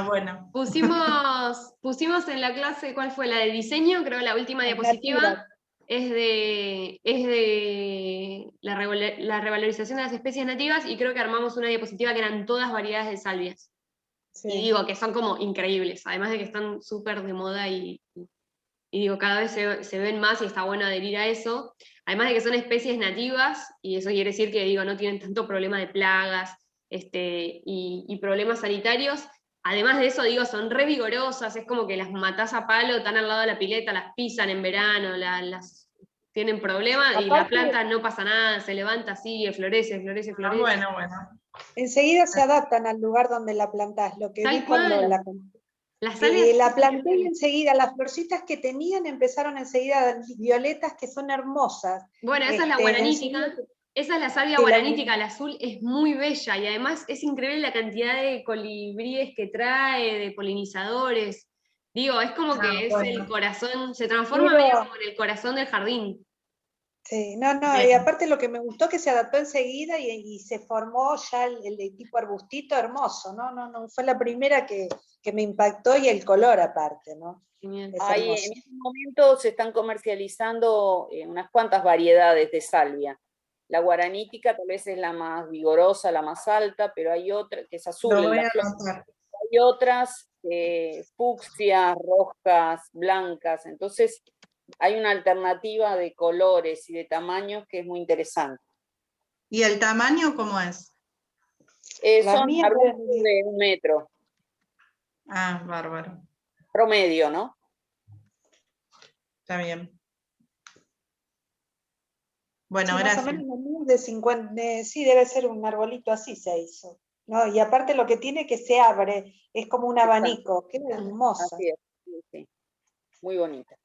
Speaker 11: bueno.
Speaker 4: Pusimos en la clase, ¿cuál fue? La de diseño, creo la última diapositiva. Es de la revalorización de las especies nativas, y creo que armamos una diapositiva que eran todas variedades de salvias. Sí. Y digo que son como increíbles, además de que están súper de moda y digo, cada vez se ven más y está bueno adherir a eso. Además de que son especies nativas, y eso quiere decir que digo, no tienen tanto problema de plagas y problemas sanitarios. Además de eso, digo, son re vigorosas, es como que las matás a palo, están al lado de la pileta, las pisan en verano, las tienen problemas, y la planta no pasa nada, se levanta, sigue, florece.
Speaker 11: Bueno.
Speaker 3: Enseguida se adaptan al lugar donde la plantás, lo que
Speaker 4: Tal
Speaker 3: vi cuando
Speaker 4: cual.
Speaker 3: la planté y enseguida, las florcitas que tenían empezaron enseguida violetas que son hermosas.
Speaker 4: Bueno, esa es la guaranítica. Esa es la salvia guaranítica, la azul es muy bella, y además es increíble la cantidad de colibríes que trae, de polinizadores. Digo, es como que es el corazón, se transforma medio como en el corazón del jardín.
Speaker 3: Sí, y aparte lo que me gustó que se adaptó enseguida y se formó ya el tipo arbustito hermoso, no, fue la primera que me impactó, y el color aparte, ¿no?
Speaker 2: Ahí, en este momento se están comercializando unas cuantas variedades de salvia. La guaranítica tal vez es la más vigorosa, la más alta, pero hay otra que es azul. Hay otras fucsias, rojas, blancas. Entonces hay una alternativa de colores y de tamaños que es muy interesante.
Speaker 11: ¿Y el tamaño cómo es?
Speaker 2: Son arbustos de 1 metro.
Speaker 11: Ah, bárbaro.
Speaker 2: Promedio, ¿no?
Speaker 11: Está bien. Bueno,
Speaker 3: sí,
Speaker 11: gracias.
Speaker 3: más o menos de 50, sí, debe ser un arbolito así se hizo. No, y aparte lo que tiene que se abre, es como un abanico, qué hermosa.
Speaker 2: Así es, sí. Muy bonita.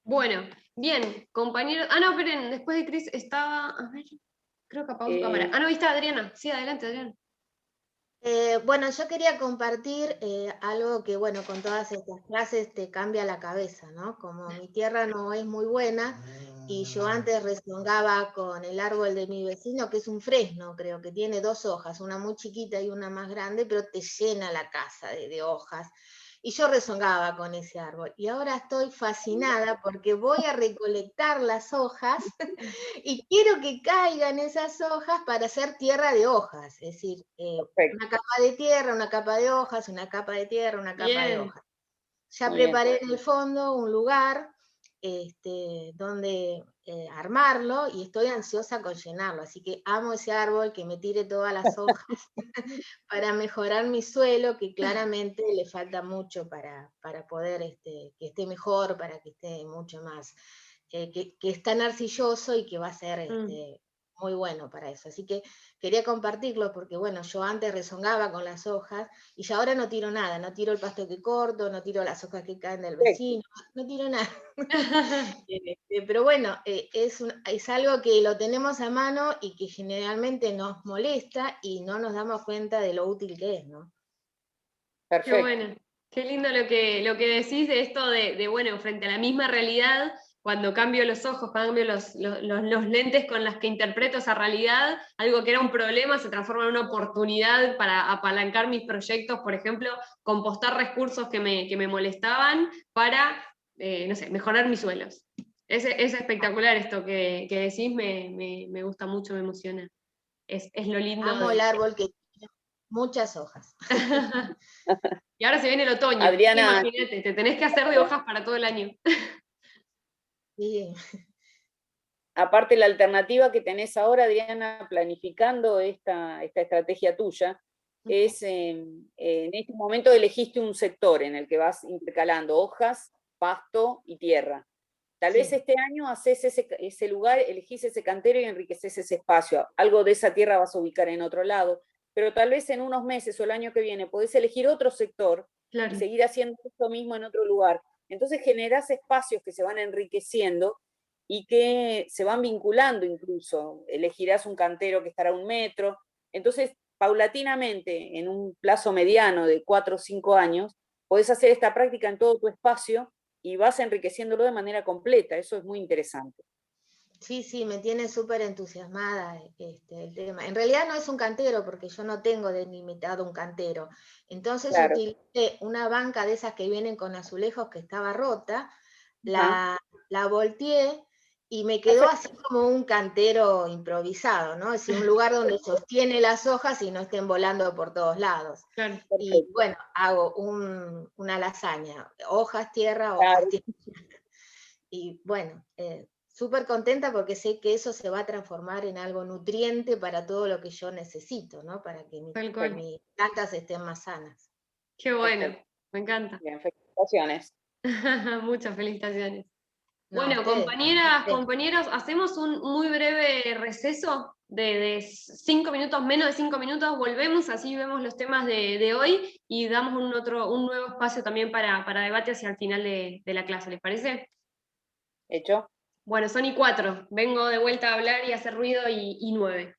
Speaker 4: Bueno, bien, compañeros. No, esperen, después de Cris estaba, a ver, creo que apagó su cámara. No, ahí está Adriana. Sí, adelante, Adriana.
Speaker 9: Bueno, yo quería compartir algo que, bueno, con todas estas clases te cambia la cabeza, ¿no? Como mi tierra no es muy buena, y yo antes rezongaba con el árbol de mi vecino, que es un fresno, creo que tiene 2 hojas, una muy chiquita y una más grande, pero te llena la casa de hojas. Y yo rezongaba con ese árbol. Y ahora estoy fascinada porque voy a recolectar las hojas y quiero que caigan esas hojas para hacer tierra de hojas. Es decir, una capa de tierra, una capa de hojas, una capa de tierra, una capa de hojas. Ya preparé en el fondo un lugar donde armarlo, y estoy ansiosa con llenarlo. Así que amo ese árbol, que me tire todas las hojas para mejorar mi suelo, que claramente le falta mucho para poder que esté mejor, para que esté mucho más, que es tan arcilloso y que va a ser muy bueno para eso. Así que quería compartirlo porque, bueno, yo antes rezongaba con las hojas y ya ahora no tiro nada, no tiro el pasto que corto, no tiro las hojas que caen del vecino, no tiro nada. Pero bueno, es algo que lo tenemos a mano y que generalmente nos molesta y no nos damos cuenta de lo útil que es, ¿no?
Speaker 2: Perfecto.
Speaker 4: Qué bueno, qué lindo lo que decís de esto de, bueno, frente a la misma realidad, cuando cambio los ojos, cambio los lentes con las que interpreto esa realidad, algo que era un problema se transforma en una oportunidad para apalancar mis proyectos, por ejemplo, compostar recursos que me molestaban para, no sé, mejorar mis suelos. Es espectacular esto que decís, me gusta mucho, me emociona. Es lo lindo.
Speaker 9: Amo el árbol que tiene muchas hojas.
Speaker 4: Y ahora se viene el otoño.
Speaker 2: Adriana,
Speaker 4: imagínate, te tenés que hacer de hojas para todo el año.
Speaker 9: Sí.
Speaker 2: Aparte, la alternativa que tenés ahora, Adriana, planificando esta estrategia tuya, es, en este momento elegiste un sector en el que vas intercalando hojas, pasto y tierra. Tal vez este año haces ese lugar, elegís ese cantero y enriqueces ese espacio. Algo de esa tierra vas a ubicar en otro lado, pero tal vez en unos meses o el año que viene podés elegir otro sector y seguir haciendo esto mismo en otro lugar. Entonces generás espacios que se van enriqueciendo y que se van vinculando incluso. Elegirás un cantero que estará a 1 metro. Entonces, paulatinamente, en un plazo mediano de 4 o 5 años, podés hacer esta práctica en todo tu espacio y vas enriqueciéndolo de manera completa. Eso es muy interesante.
Speaker 9: Sí, sí, me tiene súper entusiasmada el tema. En realidad no es un cantero, porque yo no tengo delimitado un cantero. Entonces utilicé una banca de esas que vienen con azulejos que estaba rota, la volteé y me quedó así como un cantero improvisado, ¿no? Es decir, un lugar donde sostiene las hojas y no estén volando por todos lados. Y bueno, hago una lasaña, hojas, tierra, hojas, tierra. Y bueno, súper contenta porque sé que eso se va a transformar en algo nutriente para todo lo que yo necesito, ¿no? Para que mis plantas estén más sanas.
Speaker 4: Qué bueno, me encanta.
Speaker 2: Bien, felicitaciones.
Speaker 4: Muchas felicitaciones.
Speaker 9: No,
Speaker 4: Bueno,
Speaker 9: ustedes,
Speaker 4: compañeras, compañeros, hacemos un muy breve receso de 5 minutos, menos de 5 minutos, volvemos, así vemos los temas de hoy y damos un nuevo espacio también para debate hacia el final de la clase, ¿les parece?
Speaker 2: ¿Hecho?
Speaker 4: Bueno, son y 4, vengo de vuelta a hablar y hacer ruido y 9.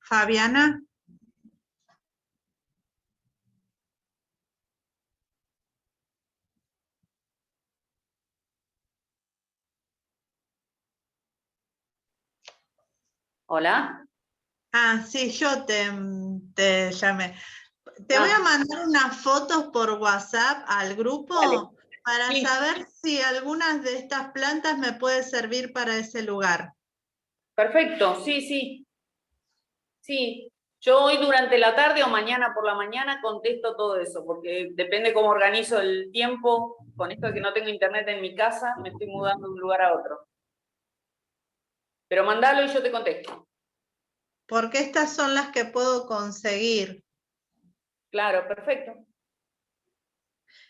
Speaker 11: Fabiana.
Speaker 2: ¿Hola?
Speaker 11: Ah, sí, yo te llamé. Te voy a mandar unas fotos por WhatsApp al grupo para saber si algunas de estas plantas me puede servir para ese lugar.
Speaker 2: Perfecto, sí, sí. Sí, yo hoy durante la tarde o mañana por la mañana contesto todo eso, porque depende cómo organizo el tiempo. Con esto de que no tengo internet en mi casa, me estoy mudando de un lugar a otro. Pero mandalo y yo te contesto.
Speaker 11: Porque estas son las que puedo conseguir.
Speaker 2: Claro, perfecto.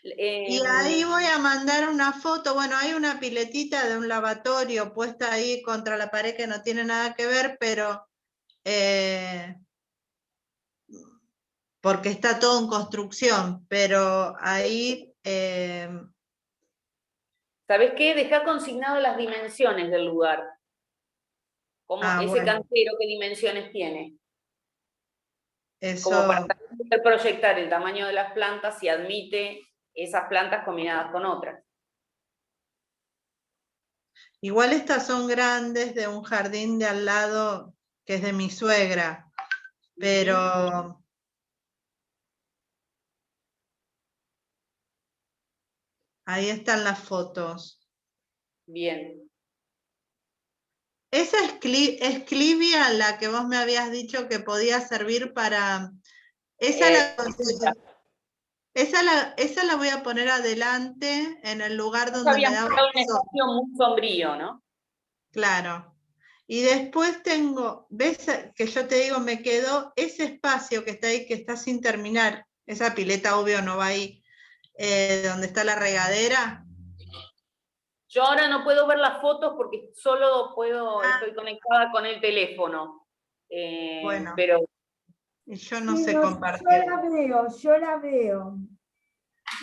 Speaker 11: Y ahí voy a mandar una foto. Bueno, hay una piletita de un lavatorio puesta ahí contra la pared que no tiene nada que ver, pero porque está todo en construcción, pero ahí...
Speaker 2: ¿Sabés qué? Dejá consignado las dimensiones del lugar. Como ese
Speaker 11: bueno.
Speaker 2: cantero, ¿qué dimensiones tiene?
Speaker 11: Eso...
Speaker 2: Como para poder proyectar el tamaño de las plantas si admite esas plantas combinadas con otras.
Speaker 11: Igual estas son grandes de un jardín de al lado que es de mi suegra, pero ahí están las fotos.
Speaker 2: Bien.
Speaker 11: Esa es clivia la que vos me habías dicho que podía servir para... Esa la voy a poner adelante en el lugar donde me daba
Speaker 2: un espacio muy sombrío, ¿no?
Speaker 11: Claro. Y después tengo, ves que yo te digo, me quedó ese espacio que está ahí, que está sin terminar. Esa pileta obvio no va ahí, donde está la regadera.
Speaker 2: Yo ahora no puedo ver las fotos porque solo estoy conectada con el teléfono.
Speaker 11: Bueno,
Speaker 2: pero
Speaker 11: yo no
Speaker 1: Sí,
Speaker 11: sé
Speaker 1: no,
Speaker 11: compartir.
Speaker 1: yo la veo.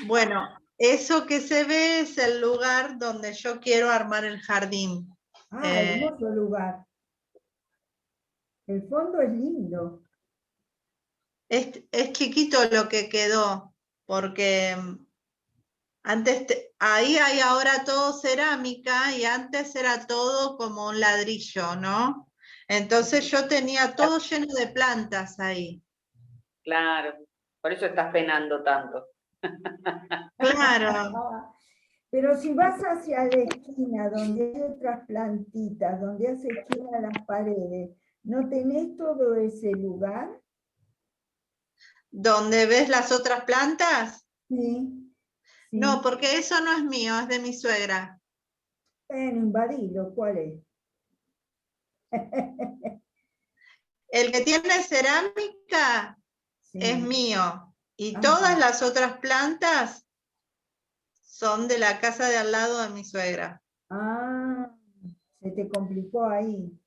Speaker 11: Bueno, eso que se ve es el lugar donde yo quiero armar el jardín.
Speaker 1: Hermoso lugar. El fondo es lindo.
Speaker 11: Es chiquito lo que quedó, porque antes, ahí hay ahora todo cerámica y antes era todo como un ladrillo, ¿no? Entonces yo tenía todo lleno de plantas ahí.
Speaker 2: claro, por eso estás penando tanto.
Speaker 11: Claro.
Speaker 1: Pero si vas hacia la esquina, donde hay otras plantitas, donde hace esquina las paredes, ¿no tenés todo ese lugar?
Speaker 11: ¿Dónde ves las otras plantas?
Speaker 1: Sí.
Speaker 11: No, porque eso no es mío, es de mi suegra.
Speaker 1: Bueno, invadilo, ¿cuál es?
Speaker 11: El que tiene cerámica es mío. Y todas las otras plantas son de la casa de al lado de mi suegra.
Speaker 1: Ah, se te complicó ahí.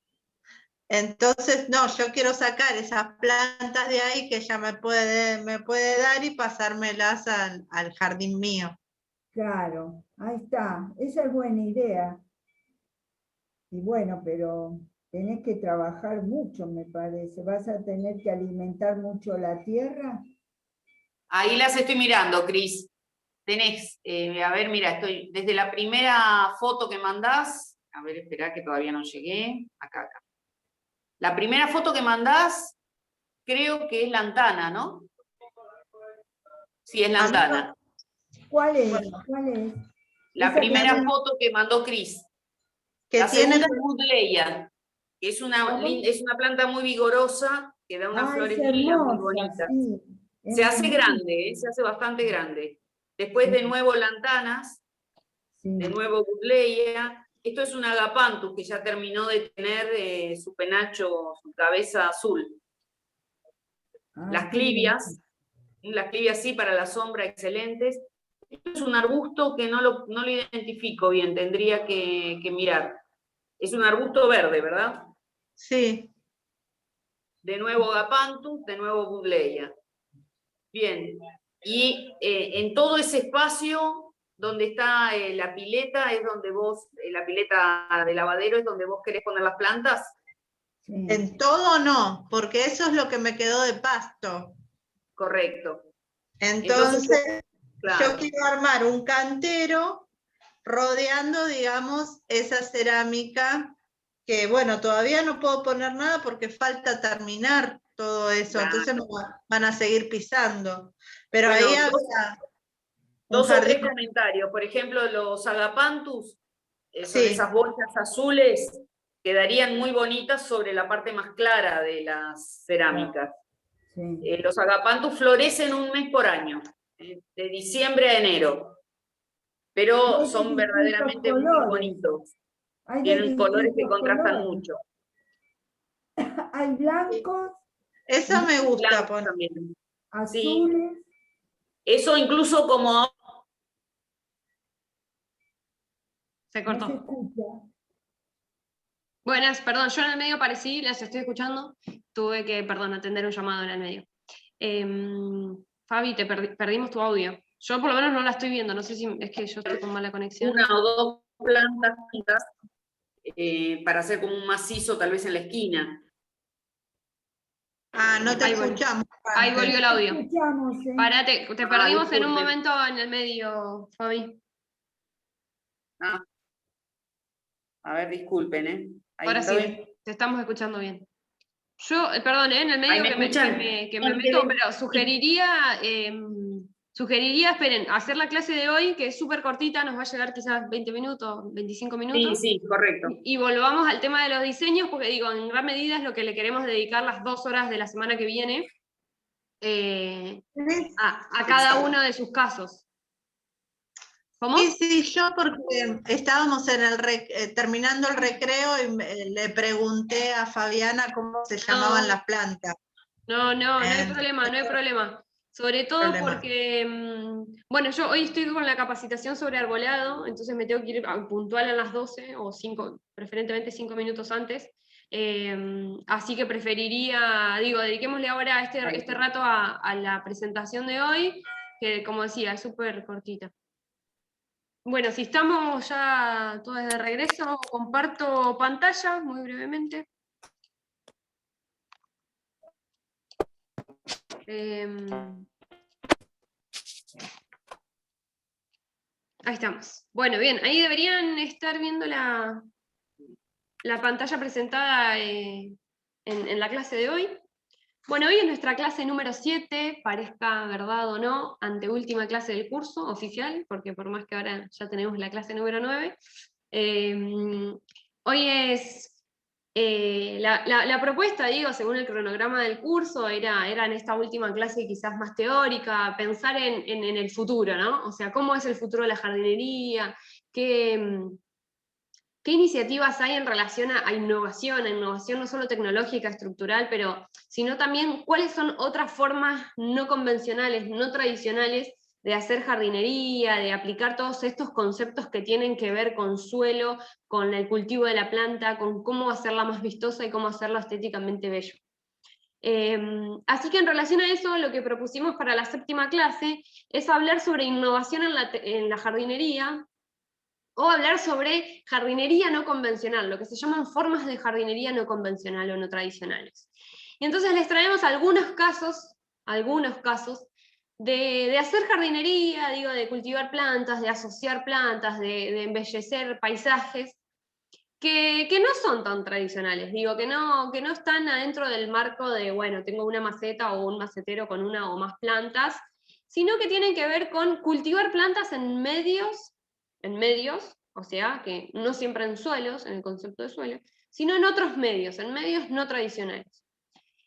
Speaker 11: Entonces, no, yo quiero sacar esas plantas de ahí que ella me puede dar y pasármelas al jardín mío.
Speaker 1: Claro, ahí está. Esa es buena idea. Y bueno, pero tenés que trabajar mucho, me parece. Vas a tener que alimentar mucho la tierra.
Speaker 2: Ahí las estoy mirando, Cris. Tenés, a ver, mira, estoy desde la primera foto que mandás. A ver, esperá que todavía no llegué. Acá. La primera foto que mandás, creo que es lantana, ¿no? Sí, es lantana.
Speaker 1: ¿Cuál es? ¿Cuál es?
Speaker 2: La primera foto que mandó Cris. La segunda es Woodleya, que es una planta muy vigorosa, que da unas flores lilas muy bonitas.
Speaker 1: Sí,
Speaker 2: se hace grande, se hace bastante grande. Después de nuevo lantanas, de nuevo Woodleya. Esto es un agapanthus que ya terminó de tener su penacho, su cabeza azul. Las clivias sí para la sombra, excelentes. Esto es un arbusto que no lo identifico bien, tendría que mirar. Es un arbusto verde, ¿verdad?
Speaker 11: Sí.
Speaker 2: De nuevo agapanthus, de nuevo Woodleya. Bien. Y en todo ese espacio donde está la pileta, es donde vos, la pileta de lavadero, es donde vos querés poner las plantas.
Speaker 1: Sí.
Speaker 11: En todo no, porque eso es lo que me quedó de pasto.
Speaker 2: Correcto.
Speaker 11: Entonces,
Speaker 2: claro.
Speaker 11: yo quiero armar un cantero rodeando, digamos, esa cerámica, que bueno, todavía no puedo poner nada porque falta terminar todo eso,
Speaker 2: Claro.
Speaker 11: entonces van a seguir pisando. Pero
Speaker 2: Bueno,
Speaker 11: ahí había
Speaker 2: dos o tres comentarios. Por ejemplo, los agapanthus, son
Speaker 11: Sí.
Speaker 2: esas bolsas azules, quedarían muy bonitas sobre la parte más clara de las cerámicas.
Speaker 1: Sí.
Speaker 2: Los agapanthus florecen un mes por año, de diciembre a enero, pero
Speaker 1: Hay de
Speaker 2: son
Speaker 1: distintos
Speaker 2: verdaderamente muy
Speaker 1: colores.
Speaker 2: bonitos.
Speaker 1: Hay de
Speaker 2: Tienen colores que
Speaker 1: distintos
Speaker 2: contrastan
Speaker 1: colores.
Speaker 2: mucho.
Speaker 1: Hay blancos,
Speaker 11: Esa me gusta
Speaker 2: Blancos
Speaker 11: poner.
Speaker 2: también.
Speaker 1: azules.
Speaker 2: Eso incluso como...
Speaker 4: Se
Speaker 1: No se
Speaker 4: cortó.
Speaker 1: escucha.
Speaker 4: Buenas, perdón, yo en el medio aparecí, las estoy escuchando. Tuve que, perdón, atender un llamado en el medio. Fabi, perdimos tu audio. Yo por lo menos no la estoy viendo, no sé si es que yo estoy con mala conexión.
Speaker 2: Una o dos plantas juntas para hacer como un macizo tal vez en la esquina.
Speaker 11: Ah, no te
Speaker 4: Ahí
Speaker 11: escuchamos.
Speaker 4: Ahí volvió el audio.
Speaker 1: Escuchamos, ¿eh?
Speaker 4: Parate, te perdimos en un
Speaker 2: disculpen.
Speaker 4: momento en el medio, Fabi.
Speaker 2: A ver, disculpen, ¿eh? Ahí
Speaker 4: Ahora
Speaker 2: estoy.
Speaker 4: sí, te estamos escuchando bien. Yo, perdón, en el medio
Speaker 2: ¿Ahí me
Speaker 4: que me
Speaker 2: escuchan?
Speaker 4: meto, pero sugeriría, esperen, hacer la clase de hoy, que es súper cortita, nos va a llegar quizás 20 minutos, 25 minutos.
Speaker 2: Sí, correcto.
Speaker 4: Y volvamos al tema de los diseños, porque digo, en gran medida es lo que le queremos dedicar las 2 horas de la semana que viene a cada uno de sus casos. ¿Cómo?
Speaker 11: Sí, yo porque estábamos en terminando el recreo y le pregunté a Fabiana cómo se llamaban las plantas.
Speaker 4: No hay problema, no hay problema. Sobre todo porque, bueno, yo hoy estoy con la capacitación sobre arbolado, entonces me tengo que ir puntual a las 12 o 5, preferentemente 5 minutos antes. Así que preferiría, digo, dediquémosle ahora este rato a la presentación de hoy, que como decía, es súper cortita. Bueno, si estamos ya todas de regreso, comparto pantalla muy brevemente. Ahí estamos. Bueno, bien, ahí deberían estar viendo la pantalla presentada en la clase de hoy. Bueno, hoy es nuestra clase número 7, parezca verdad o no, anteúltima clase del curso oficial, porque por más que ahora ya tenemos la clase número 9. Hoy es la propuesta, digo, según el cronograma del curso, era en esta última clase quizás más teórica, pensar en el futuro, ¿no? O sea, ¿cómo es el futuro de la jardinería? ¿Qué iniciativas hay en relación a innovación no solo tecnológica, estructural, sino también cuáles son otras formas no convencionales, no tradicionales de hacer jardinería, de aplicar todos estos conceptos que tienen que ver con suelo, con el cultivo de la planta, con cómo hacerla más vistosa y cómo hacerla estéticamente bello? Así que en relación a eso, lo que propusimos para la 7ª clase es hablar sobre innovación en la jardinería, o hablar sobre jardinería no convencional, lo que se llaman formas de jardinería no convencional o no tradicionales. Y entonces les traemos algunos casos de hacer jardinería, digo, de cultivar plantas, de asociar plantas, de embellecer paisajes, que no son tan tradicionales, digo, que no están adentro del marco de, bueno, tengo una maceta o un macetero con una o más plantas, sino que tienen que ver con cultivar plantas en medios, o sea, que no siempre en suelos, en el concepto de suelo, sino en otros medios, en medios no tradicionales.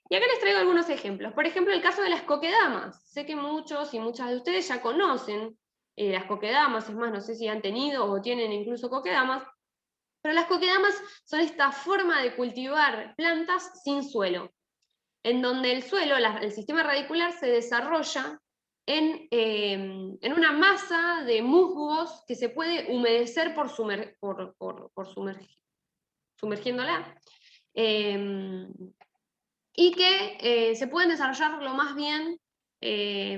Speaker 4: Y acá les traigo algunos ejemplos. Por ejemplo, el caso de las coquedamas. Sé que muchos y muchas de ustedes ya conocen las coquedamas, es más, no sé si han tenido o tienen incluso coquedamas, pero las coquedamas son esta forma de cultivar plantas sin suelo, en donde el suelo, el sistema radicular, se desarrolla en una masa de musgos que se puede humedecer por sumergiéndola, y que se pueden desarrollar lo más bien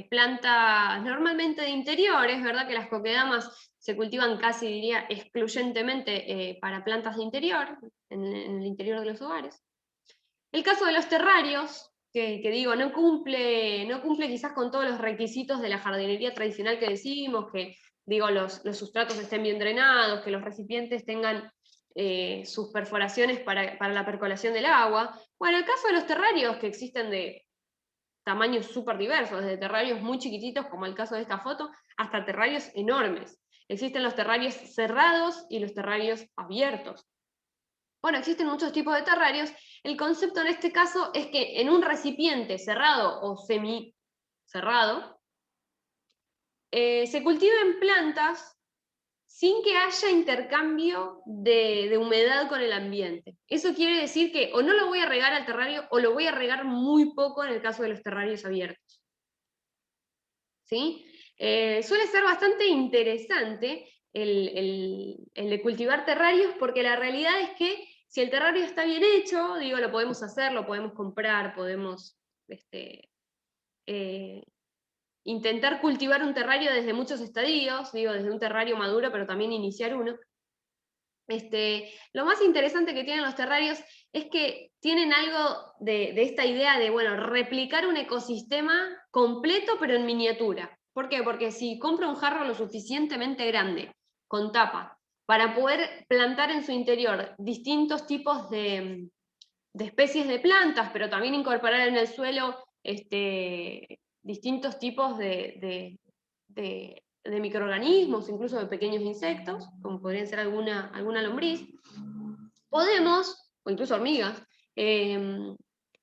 Speaker 4: plantas normalmente de interiores, ¿verdad? Que las coquedamas se cultivan casi, diría, excluyentemente para plantas de interior, en el interior de los hogares. El caso de los terrarios, que digo, no cumple quizás con todos los requisitos de la jardinería tradicional que decimos, que digo, los sustratos estén bien drenados, que los recipientes tengan sus perforaciones para la percolación del agua. Bueno, el caso de los terrarios, que existen de tamaños súper diversos, desde terrarios muy chiquititos, como el caso de esta foto, hasta terrarios enormes. Existen los terrarios cerrados y los terrarios abiertos. Bueno, existen muchos tipos de terrarios. El concepto en este caso es que en un recipiente cerrado o semi-cerrado, se cultiven plantas sin que haya intercambio de humedad con el ambiente. Eso quiere decir que o no lo voy a regar al terrario o lo voy a regar muy poco en el caso de los terrarios abiertos. ¿Sí? Suele ser bastante interesante el de cultivar terrarios, porque la realidad es que si el terrario está bien hecho, digo, lo podemos hacer, lo podemos comprar, podemos intentar cultivar un terrario desde muchos estadios, digo, desde un terrario maduro, pero también iniciar uno. Lo más interesante que tienen los terrarios es que tienen algo de esta idea de, bueno, replicar un ecosistema completo, pero en miniatura. ¿Por qué? Porque si compro un jarro lo suficientemente grande, con tapa, para poder plantar en su interior distintos tipos de especies de plantas, pero también incorporar en el suelo distintos tipos de microorganismos, incluso de pequeños insectos, como podrían ser alguna lombriz, podemos, o incluso hormigas,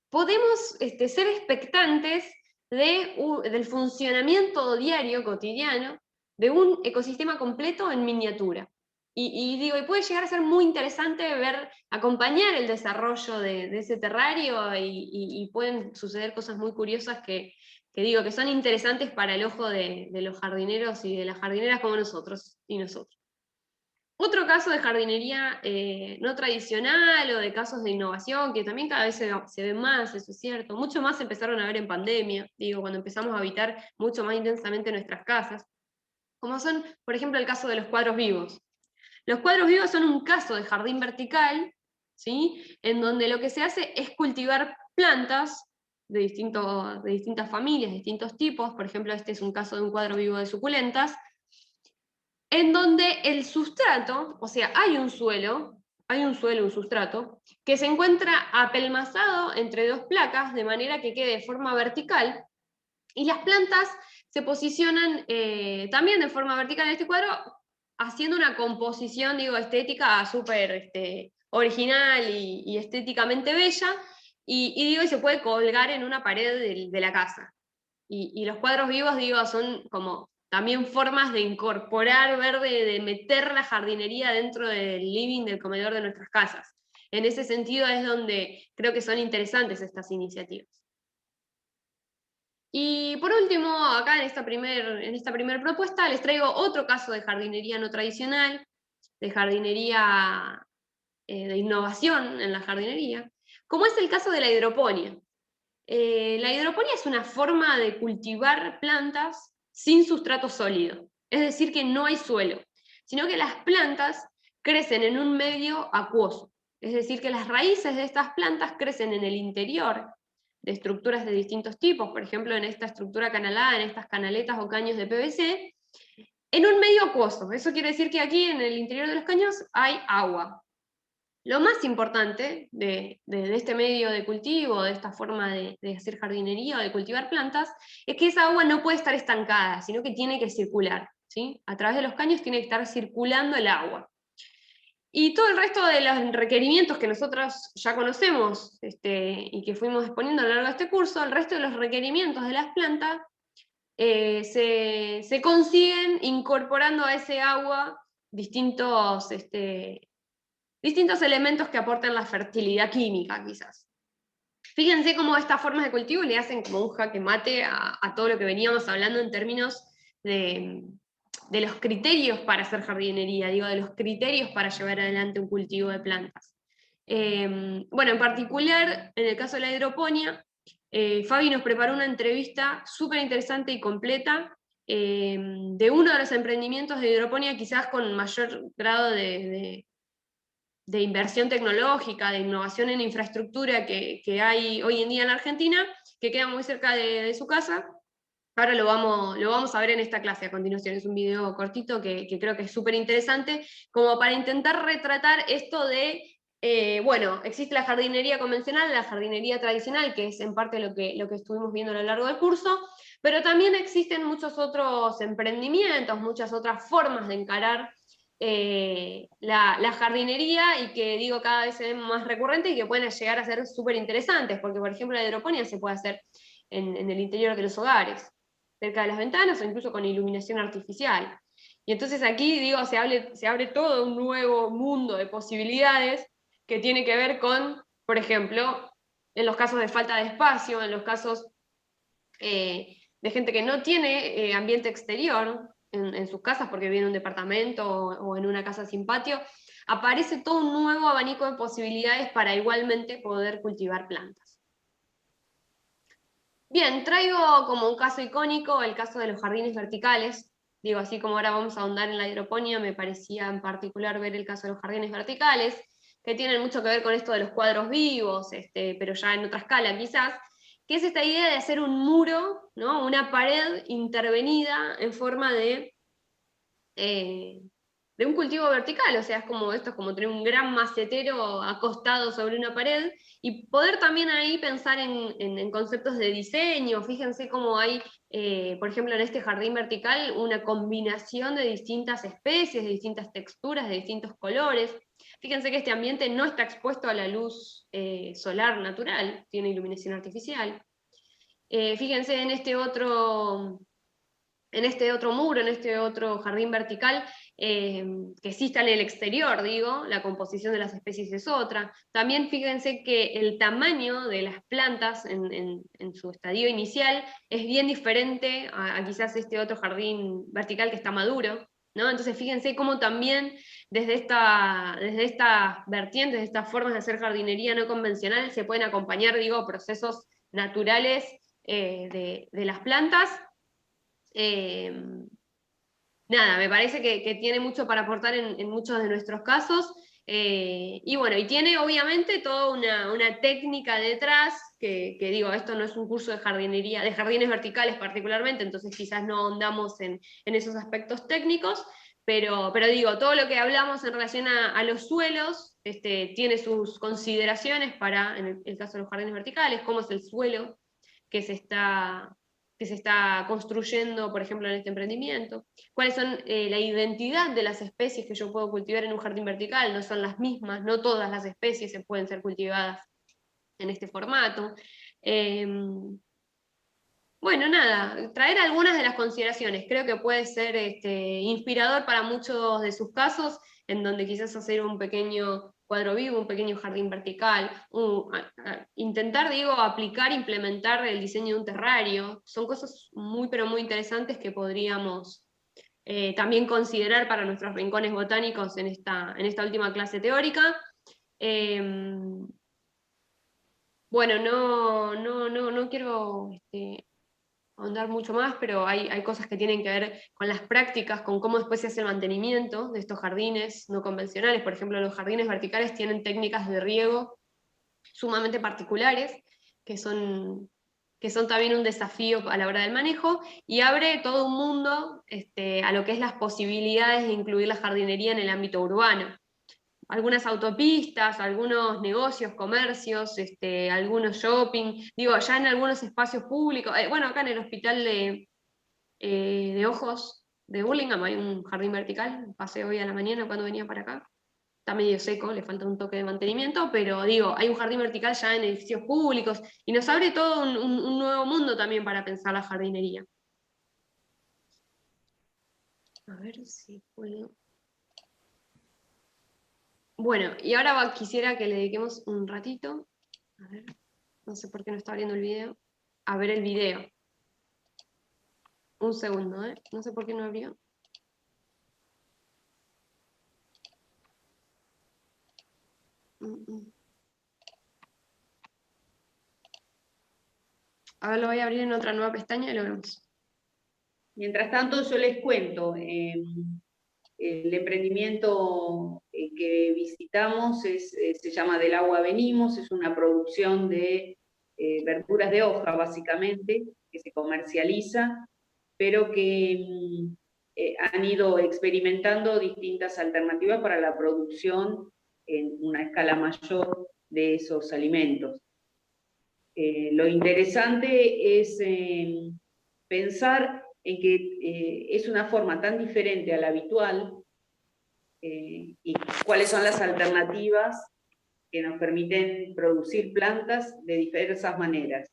Speaker 4: podemos ser expectantes del funcionamiento diario, cotidiano, de un ecosistema completo en miniatura. Y puede llegar a ser muy interesante acompañar el desarrollo de ese terrario, y pueden suceder cosas muy curiosas que son interesantes para el ojo de los jardineros y de las jardineras como nosotros y nosotros. Otro caso de jardinería no tradicional, o de casos de innovación, que también cada vez se ve más, eso es cierto, mucho más se empezaron a ver en pandemia, cuando empezamos a habitar mucho más intensamente nuestras casas, como son, por ejemplo, el caso de los cuadros vivos. Los cuadros vivos son un caso de jardín vertical, ¿sí? En donde lo que se hace es cultivar plantas de distintas familias, distintos tipos. Por ejemplo, este es un caso de un cuadro vivo de suculentas, en donde el sustrato, o sea, hay un suelo, un sustrato, que se encuentra apelmazado entre dos placas, de manera que quede de forma vertical, y las plantas se posicionan también de forma vertical en este cuadro, haciendo una composición, estética súper original y estéticamente bella, y se puede colgar en una pared de la casa. Y los cuadros vivos, son como también formas de incorporar, de meter la jardinería dentro del living, del comedor de nuestras casas. En ese sentido es donde creo que son interesantes estas iniciativas. Y por último, acá en esta primer propuesta, les traigo otro caso de jardinería no tradicional, de jardinería de innovación en la jardinería, como es el caso de la hidroponía. La hidroponía es una forma de cultivar plantas sin sustrato sólido, es decir, que no hay suelo, sino que las plantas crecen en un medio acuoso, es decir, que las raíces de estas plantas crecen en el interior de estructuras de distintos tipos, por ejemplo, en esta estructura canalada, en estas canaletas o caños de PVC, en un medio acuoso. Eso quiere decir que aquí en el interior de los caños hay agua. Lo más importante de este medio de cultivo, de esta forma de hacer jardinería o de cultivar plantas, es que esa agua no puede estar estancada, sino que tiene que circular, ¿sí? A través de los caños tiene que estar circulando el agua. Y todo el resto de los requerimientos que nosotros ya conocemos y que fuimos exponiendo a lo largo de este curso, el resto de los requerimientos de las plantas se consiguen incorporando a ese agua distintos elementos que aportan la fertilidad química, quizás. Fíjense cómo estas formas de cultivo le hacen como un jaque mate a todo lo que veníamos hablando en términos de los criterios para hacer jardinería, de los criterios para llevar adelante un cultivo de plantas. Bueno, en particular, en el caso de la hidroponía, Fabi nos preparó una entrevista súper interesante y completa de uno de los emprendimientos de hidroponía quizás con mayor grado de inversión tecnológica, de innovación en infraestructura que hay hoy en día en la Argentina, que queda muy cerca de su casa. Ahora lo vamos a ver en esta clase a continuación. Es un video cortito que creo que es súper interesante, como para intentar retratar esto de, bueno, existe la jardinería convencional, la jardinería tradicional, que es en parte lo que estuvimos viendo a lo largo del curso, pero también existen muchos otros emprendimientos, muchas otras formas de encarar la jardinería, y que digo cada vez se ven más recurrentes y que pueden llegar a ser súper interesantes, porque por ejemplo la hidroponía se puede hacer en el interior de los hogares, cerca de las ventanas o incluso con iluminación artificial. Y entonces aquí, digo, se abre todo un nuevo mundo de posibilidades que tiene que ver con, por ejemplo, en los casos de falta de espacio, en los casos de gente que no tiene ambiente exterior en sus casas porque vive en un departamento o en una casa sin patio, aparece todo un nuevo abanico de posibilidades para igualmente poder cultivar plantas. Bien, traigo como un caso icónico el caso de los jardines verticales. Digo, así como ahora vamos a ahondar en la hidroponía, me parecía en particular ver el caso de los jardines verticales, que tienen mucho que ver con esto de los cuadros vivos, pero ya en otra escala quizás, que es esta idea de hacer un muro, ¿no? Una pared intervenida en forma de un cultivo vertical, o sea, esto es como tener un gran macetero acostado sobre una pared, y poder también ahí pensar en conceptos de diseño. Fíjense cómo hay, por ejemplo, en este jardín vertical, una combinación de distintas especies, de distintas texturas, de distintos colores. Fíjense que este ambiente no está expuesto a la luz solar natural, tiene iluminación artificial. Fíjense en este otro muro, en este otro jardín vertical, que sí está en el exterior, digo, la composición de las especies es otra. También fíjense que el tamaño de las plantas en su estadio inicial es bien diferente a quizás este otro jardín vertical que está maduro, ¿no? Entonces fíjense cómo también desde estas vertientes, de estas formas de hacer jardinería no convencional, se pueden acompañar, digo, procesos naturales de las plantas. Nada, me parece que tiene mucho para aportar en muchos de nuestros casos, y bueno, y tiene obviamente toda una técnica detrás, que digo, esto no es un curso de jardinería, de jardines verticales particularmente, entonces quizás no ahondamos en esos aspectos técnicos, pero digo, todo lo que hablamos en relación a los suelos, tiene sus consideraciones para, en el caso de los jardines verticales, cómo es el suelo que se está construyendo, por ejemplo, en este emprendimiento, cuáles son la identidad de las especies que yo puedo cultivar en un jardín vertical, no son las mismas, no todas las especies se pueden ser cultivadas en este formato. Bueno, nada, traer algunas de las consideraciones, creo que puede ser inspirador para muchos de sus casos, en donde quizás hacer un pequeño cuadro vivo, un pequeño jardín vertical, intentar, digo, aplicar, implementar el diseño de un terrario, son cosas muy, pero muy interesantes que podríamos también considerar para nuestros rincones botánicos en esta última clase teórica. Bueno, no quiero ahondar mucho más, pero hay cosas que tienen que ver con las prácticas, con cómo después se hace el mantenimiento de estos jardines no convencionales. Por ejemplo, los jardines verticales tienen técnicas de riego sumamente particulares, que son también un desafío a la hora del manejo, y abre todo un mundo a lo que es las posibilidades de incluir la jardinería en el ámbito urbano. Algunas autopistas, algunos negocios, comercios, algunos shopping, digo, ya en algunos espacios públicos, bueno, acá en el hospital de ojos de Burlingame hay un jardín vertical, pasé hoy a la mañana cuando venía para acá, está medio seco, le falta un toque de mantenimiento, pero digo, hay un jardín vertical ya en edificios públicos, y nos abre todo un nuevo mundo también para pensar la jardinería. A ver si puedo... Bueno, y ahora quisiera que le dediquemos un ratito, a ver, no sé por qué no está abriendo el video, a ver el video. Un segundo, no sé por qué no abrió. A ver, lo voy a abrir en otra nueva pestaña y lo vemos.
Speaker 2: Mientras tanto, yo les cuento, el emprendimiento que visitamos se llama Del Agua Venimos, es una producción de verduras de hoja, básicamente, que se comercializa, pero que han ido experimentando distintas alternativas para la producción en una escala mayor de esos alimentos. Lo interesante es pensar en que es una forma tan diferente a la habitual y cuáles son las alternativas que nos permiten producir plantas de diversas maneras.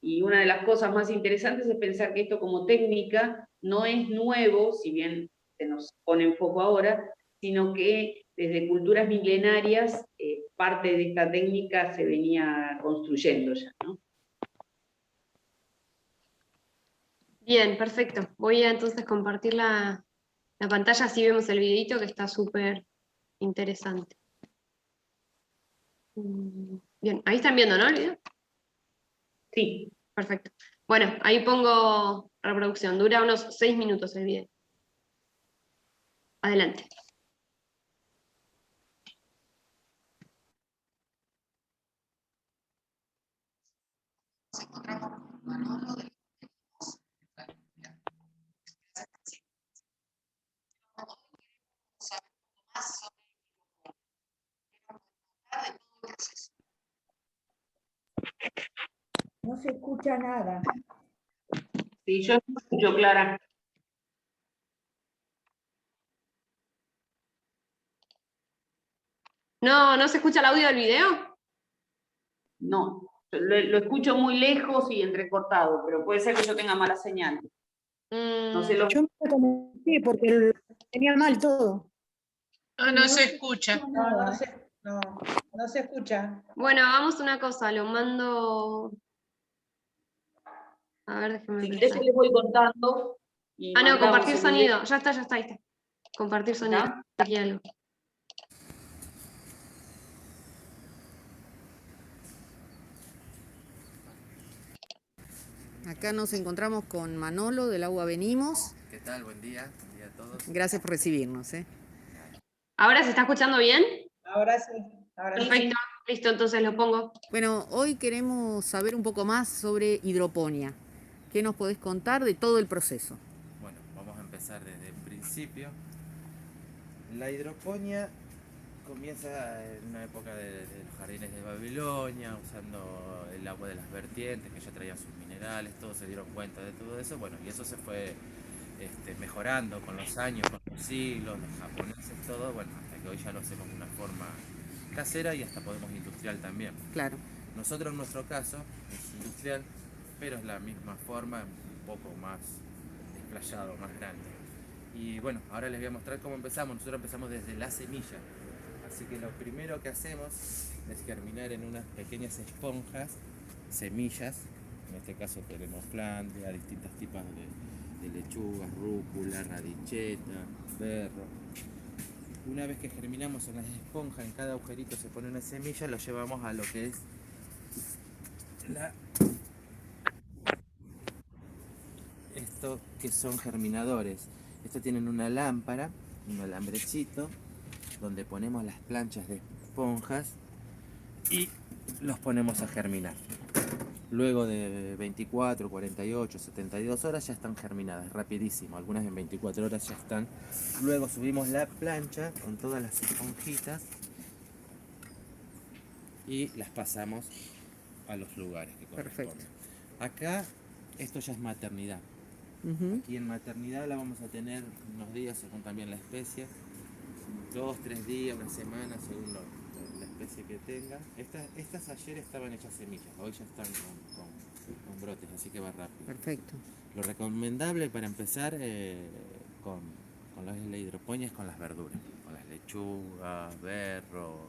Speaker 2: Y una de las cosas más interesantes es pensar que esto como técnica no es nuevo, si bien se nos pone en foco ahora, sino que desde culturas milenarias parte de esta técnica se venía construyendo ya, ¿no?
Speaker 4: Bien, perfecto. Voy a entonces compartir la pantalla, así vemos el videito que está súper interesante. Bien, ahí están viendo, ¿no, el video?
Speaker 2: Sí.
Speaker 4: Perfecto. Bueno, ahí pongo reproducción. Dura unos 6 minutos el video. Adelante.
Speaker 1: No se escucha nada.
Speaker 2: Sí, yo escucho, Clara.
Speaker 4: ¿No se escucha el audio del video?
Speaker 2: No, lo escucho muy lejos y entrecortado, pero puede ser que yo tenga mala señal. No sé
Speaker 8: Yo me comenté porque tenía mal todo.
Speaker 5: No se escucha.
Speaker 6: No se escucha.
Speaker 4: Bueno, hagamos una cosa, lo mando... A ver, déjame
Speaker 2: Si
Speaker 4: pensar.
Speaker 2: querés, yo les voy contando. Y
Speaker 4: Ah, no,
Speaker 2: mandamos
Speaker 4: compartir
Speaker 2: el
Speaker 4: sonido.
Speaker 2: video.
Speaker 4: Ya está, ahí está. Compartir sonido. Aquí algo.
Speaker 12: Acá nos encontramos con Manolo del Agua Venimos.
Speaker 13: ¿Qué tal? Buen día a todos.
Speaker 12: Gracias por recibirnos.
Speaker 4: ¿Ahora se está escuchando bien?
Speaker 6: Ahora sí.
Speaker 4: Perfecto, listo, entonces lo pongo.
Speaker 12: Bueno, hoy queremos saber un poco más sobre hidroponía. ¿Qué nos podés contar de todo el proceso?
Speaker 13: Bueno, vamos a empezar desde el principio. La hidroponía comienza en una época de los jardines de Babilonia, usando el agua de las vertientes, que ya traían sus minerales, todos se dieron cuenta de todo eso, bueno, y eso se fue mejorando con los años, con los siglos, los japoneses, todo, bueno, hasta que hoy ya lo hacemos de una forma casera y hasta podemos industrial también.
Speaker 12: Claro.
Speaker 13: Nosotros en nuestro caso es industrial, pero es la misma forma, un poco más desplayado, más grande. Y bueno, ahora les voy a mostrar cómo empezamos. Nosotros empezamos desde la semilla. Así que lo primero que hacemos es germinar en unas pequeñas esponjas, semillas. En este caso tenemos plantas, distintos tipos de lechugas, rúcula, radicheta, berro. Una vez que germinamos en las esponjas, en cada agujerito se pone una semilla, lo llevamos a lo que es esto que son germinadores. Estos tienen una lámpara, un alambrecito, donde ponemos las planchas de esponjas y los ponemos a germinar. Luego de 24, 48, 72 horas ya están germinadas, rapidísimo. Algunas en 24 horas ya están. Luego subimos la plancha con todas las esponjitas y las pasamos a los lugares que corresponden.
Speaker 12: Perfecto.
Speaker 13: Acá esto ya es maternidad. Aquí en maternidad la vamos a tener unos días según también la especie, 2, 3 días, una semana según la especie que tenga. Estas ayer estaban hechas semillas, hoy ya están con brotes, así que va rápido.
Speaker 12: Perfecto.
Speaker 13: Lo recomendable para empezar con la hidroponía es con las verduras, con las lechugas, berro,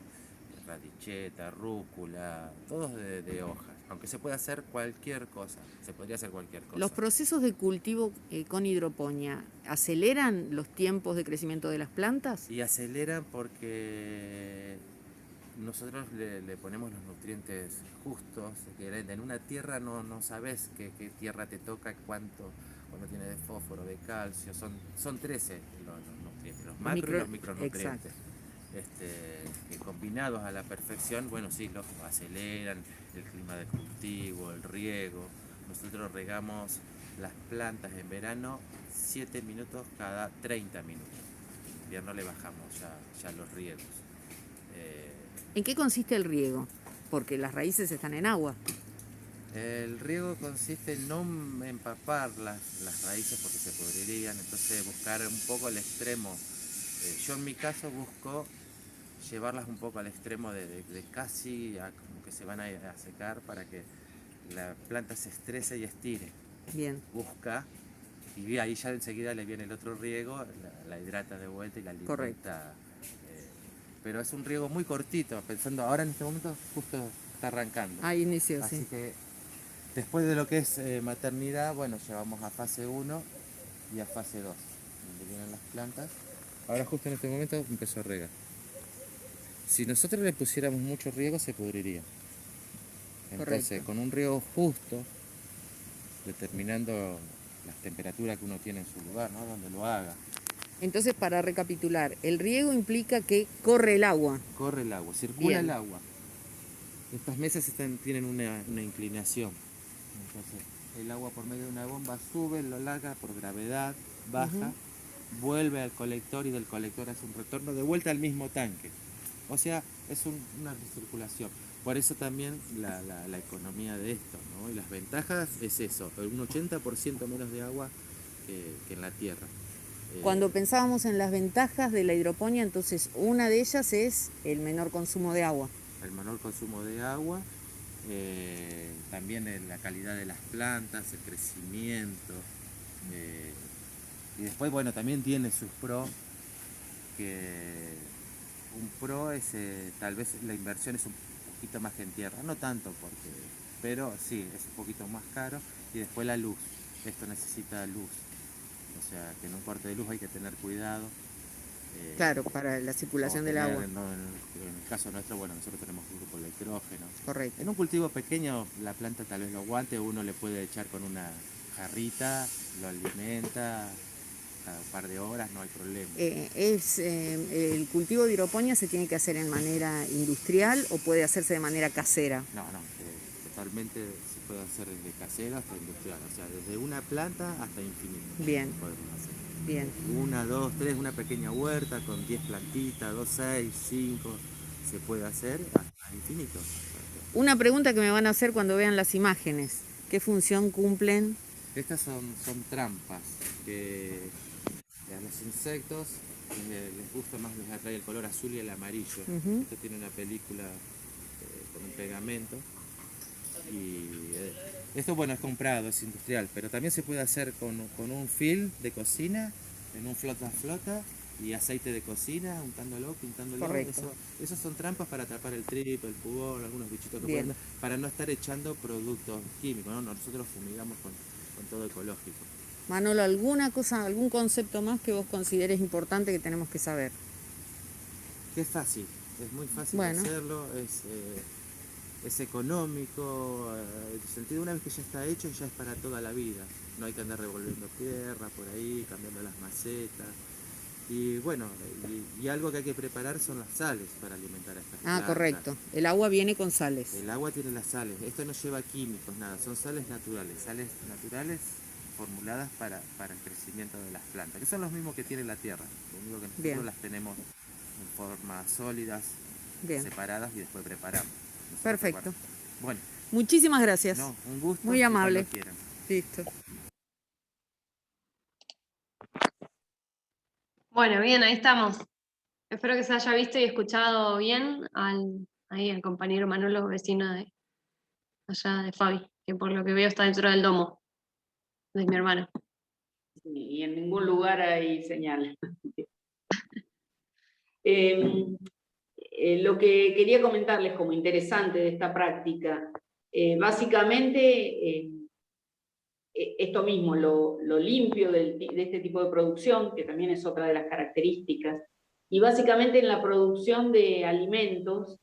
Speaker 13: radicheta, rúcula, todos de hojas. Aunque se puede hacer cualquier cosa, se podría hacer cualquier cosa.
Speaker 12: ¿Los procesos de cultivo con hidroponía aceleran los tiempos de crecimiento de las plantas?
Speaker 13: Y aceleran porque nosotros le ponemos los nutrientes justos, que en una tierra no sabes qué tierra te toca, cuánto tiene de fósforo, de calcio, son 13 los nutrientes, los macro y los micronutrientes.
Speaker 12: Exacto.
Speaker 13: que combinados a la perfección, bueno, sí, los aceleran el clima de cultivo, el riego. Nosotros regamos las plantas en verano 7 minutos cada 30 minutos. En invierno le bajamos ya los riegos.
Speaker 12: ¿En qué consiste el riego? Porque las raíces están en agua.
Speaker 13: El riego consiste en no empapar las raíces porque se pudrirían, entonces buscar un poco el extremo. Yo en mi caso busco llevarlas un poco al extremo de casi como que se van a secar para que la planta se estrese y estire.
Speaker 12: Bien.
Speaker 13: Busca, y ahí ya enseguida le viene el otro riego, la hidrata de vuelta y la alimenta.
Speaker 12: Correcto.
Speaker 13: Pero es un riego muy cortito, pensando ahora en este momento justo está arrancando.
Speaker 12: Ah, inició,
Speaker 13: Así
Speaker 12: sí.
Speaker 13: que después de lo que es maternidad, bueno, llevamos a fase 1 y a fase 2, donde vienen las plantas. Ahora justo en este momento empezó a regar. Si nosotros le pusiéramos mucho riego se pudriría. Entonces,
Speaker 12: Correcto.
Speaker 13: con un riego justo, determinando las temperaturas que uno tiene en su lugar, ¿no? Donde lo haga.
Speaker 12: Entonces, para recapitular, el riego implica que corre el agua.
Speaker 13: Corre el agua, circula
Speaker 12: Bien.
Speaker 13: el agua. Estas mesas tienen una inclinación. Entonces, el agua por medio de una bomba sube, lo larga por gravedad, baja, vuelve al colector y del colector hace un retorno de vuelta al mismo tanque. O sea, es una recirculación. Por eso también la economía de esto, ¿no? Y las ventajas es eso, un 80% menos de agua que en la tierra.
Speaker 12: Cuando pensábamos en las ventajas de la hidroponía, entonces una de ellas es el menor consumo de agua.
Speaker 13: El menor consumo de agua, también la calidad de las plantas, el crecimiento. Y después, bueno, también tiene sus pros, que un pro es tal vez la inversión es un poquito más que en tierra, no tanto, pero sí, es un poquito más caro. Y después la luz, esto necesita luz. O sea, que en un corte de luz hay que tener cuidado.
Speaker 12: Claro, para la circulación del agua.
Speaker 13: En el caso nuestro, bueno, nosotros tenemos un grupo electrógeno.
Speaker 12: Correcto.
Speaker 13: En un cultivo pequeño la planta tal vez lo aguante, uno le puede echar con una jarrita, lo alimenta, cada un par de horas no hay problema.
Speaker 12: ¿El cultivo de hidroponía se tiene que hacer en manera industrial o puede hacerse de manera casera?
Speaker 13: No, totalmente se puede hacer desde casera hasta industrial, o sea, desde una planta hasta infinito.
Speaker 12: Bien.
Speaker 13: Podemos hacer.
Speaker 12: Bien.
Speaker 13: 1, 2, 3, una pequeña huerta con 10 plantitas, 2, 6, 5, se puede hacer a infinito.
Speaker 12: Una pregunta que me van a hacer cuando vean las imágenes. ¿Qué función cumplen?
Speaker 13: Estas son trampas que a los insectos les gusta más, les atrae el color azul y el amarillo. Esto tiene una película con un pegamento. Y esto, bueno, es comprado, es industrial, pero también se puede hacer con un film de cocina, en un flota y aceite de cocina, untándolo, pintándolo.
Speaker 12: Correcto.
Speaker 13: Esos son trampas para atrapar el tripo, el pugón, algunos bichitos que pueden, para no estar echando productos químicos, ¿no? Nosotros fumigamos con todo ecológico.
Speaker 12: Manolo, ¿alguna cosa, algún concepto más que vos consideres importante que tenemos que saber?
Speaker 13: Que es fácil, es muy fácil hacerlo, es económico, en el sentido, una vez que ya está hecho, ya es para toda la vida. No hay que andar revolviendo tierra por ahí, cambiando las macetas. Y bueno, y algo que hay que preparar son las sales para alimentar a estas plantas.
Speaker 12: Correcto. El agua viene con sales.
Speaker 13: El agua tiene las sales. Esto no lleva químicos, nada. Son sales naturales formuladas para el crecimiento de las plantas, que son los mismos que tiene la tierra. Lo único que nosotros las tenemos en formas sólidas, separadas y después preparamos.
Speaker 12: Perfecto.
Speaker 13: Bueno.
Speaker 12: Muchísimas gracias.
Speaker 13: No, un gusto.
Speaker 12: Muy amable. Listo.
Speaker 4: Bueno, bien, ahí estamos. Espero que se haya visto y escuchado bien al compañero Manolo, vecino de allá de Fabi, que por lo que veo está dentro del domo de mi hermano.
Speaker 14: Y en ningún lugar hay señal. Lo que quería comentarles como interesante de esta práctica, básicamente esto mismo, lo limpio de este tipo de producción, que también es otra de las características, y básicamente en la producción de alimentos,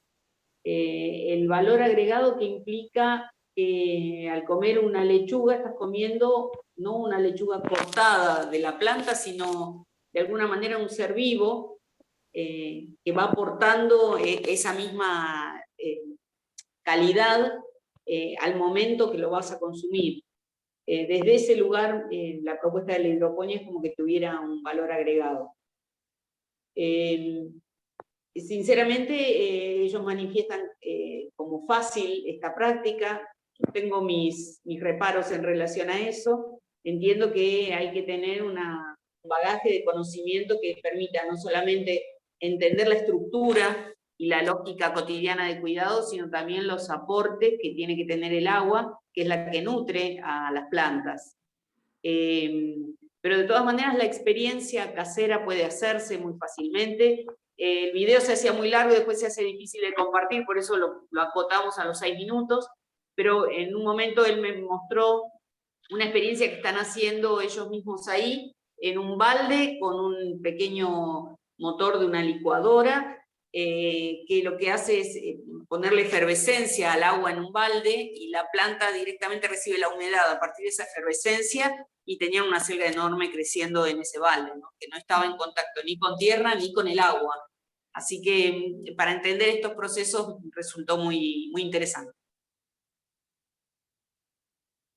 Speaker 14: el valor agregado que implica que al comer una lechuga estás comiendo no una lechuga cortada de la planta, sino de alguna manera un ser vivo, que va aportando esa misma calidad al momento que lo vas a consumir. Desde ese lugar, la propuesta de la hidroponía es como que tuviera un valor agregado. Sinceramente, ellos manifiestan como fácil esta práctica. Tengo mis reparos en relación a eso. Entiendo que hay que tener un bagaje de conocimiento que permita no solamente entender la estructura y la lógica cotidiana de cuidado, sino también los aportes que tiene que tener el agua, que es la que nutre a las plantas. Pero de todas maneras la experiencia casera puede hacerse muy fácilmente. El video se hacía muy largo y después se hace difícil de compartir, por eso lo acotamos a los 6 minutos, pero en un momento él me mostró una experiencia que están haciendo ellos mismos ahí, en un balde con un pequeño motor de una licuadora, que lo que hace es ponerle efervescencia al agua en un balde y la planta directamente recibe la humedad a partir de esa efervescencia y tenía una selga enorme creciendo en ese balde, ¿no? Que no estaba en contacto ni con tierra ni con el agua. Así que para entender estos procesos resultó muy, muy interesante.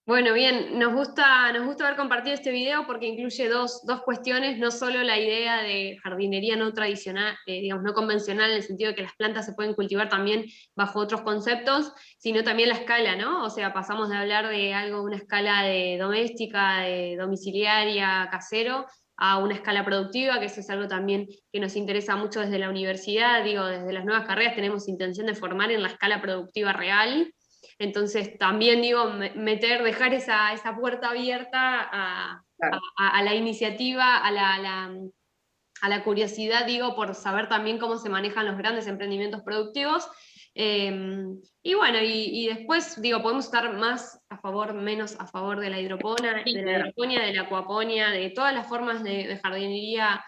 Speaker 4: Bueno, bien, nos gusta haber compartido este video porque incluye dos cuestiones, no solo la idea de jardinería no tradicional, digamos, no convencional, en el sentido de que las plantas se pueden cultivar también bajo otros conceptos, sino también la escala, ¿no? O sea, pasamos de hablar de algo, una escala de doméstica, de domiciliaria, casero, a una escala productiva, que eso es algo también que nos interesa mucho desde la universidad, digo, desde las nuevas carreras tenemos intención de formar en la escala productiva real. Entonces también digo, dejar esa puerta abierta a la iniciativa, a la curiosidad, digo, por saber también cómo se manejan los grandes emprendimientos productivos. Y bueno, y después, digo, podemos estar más a favor, menos a favor de la hidroponía, de la acuaponía, de todas las formas de jardinería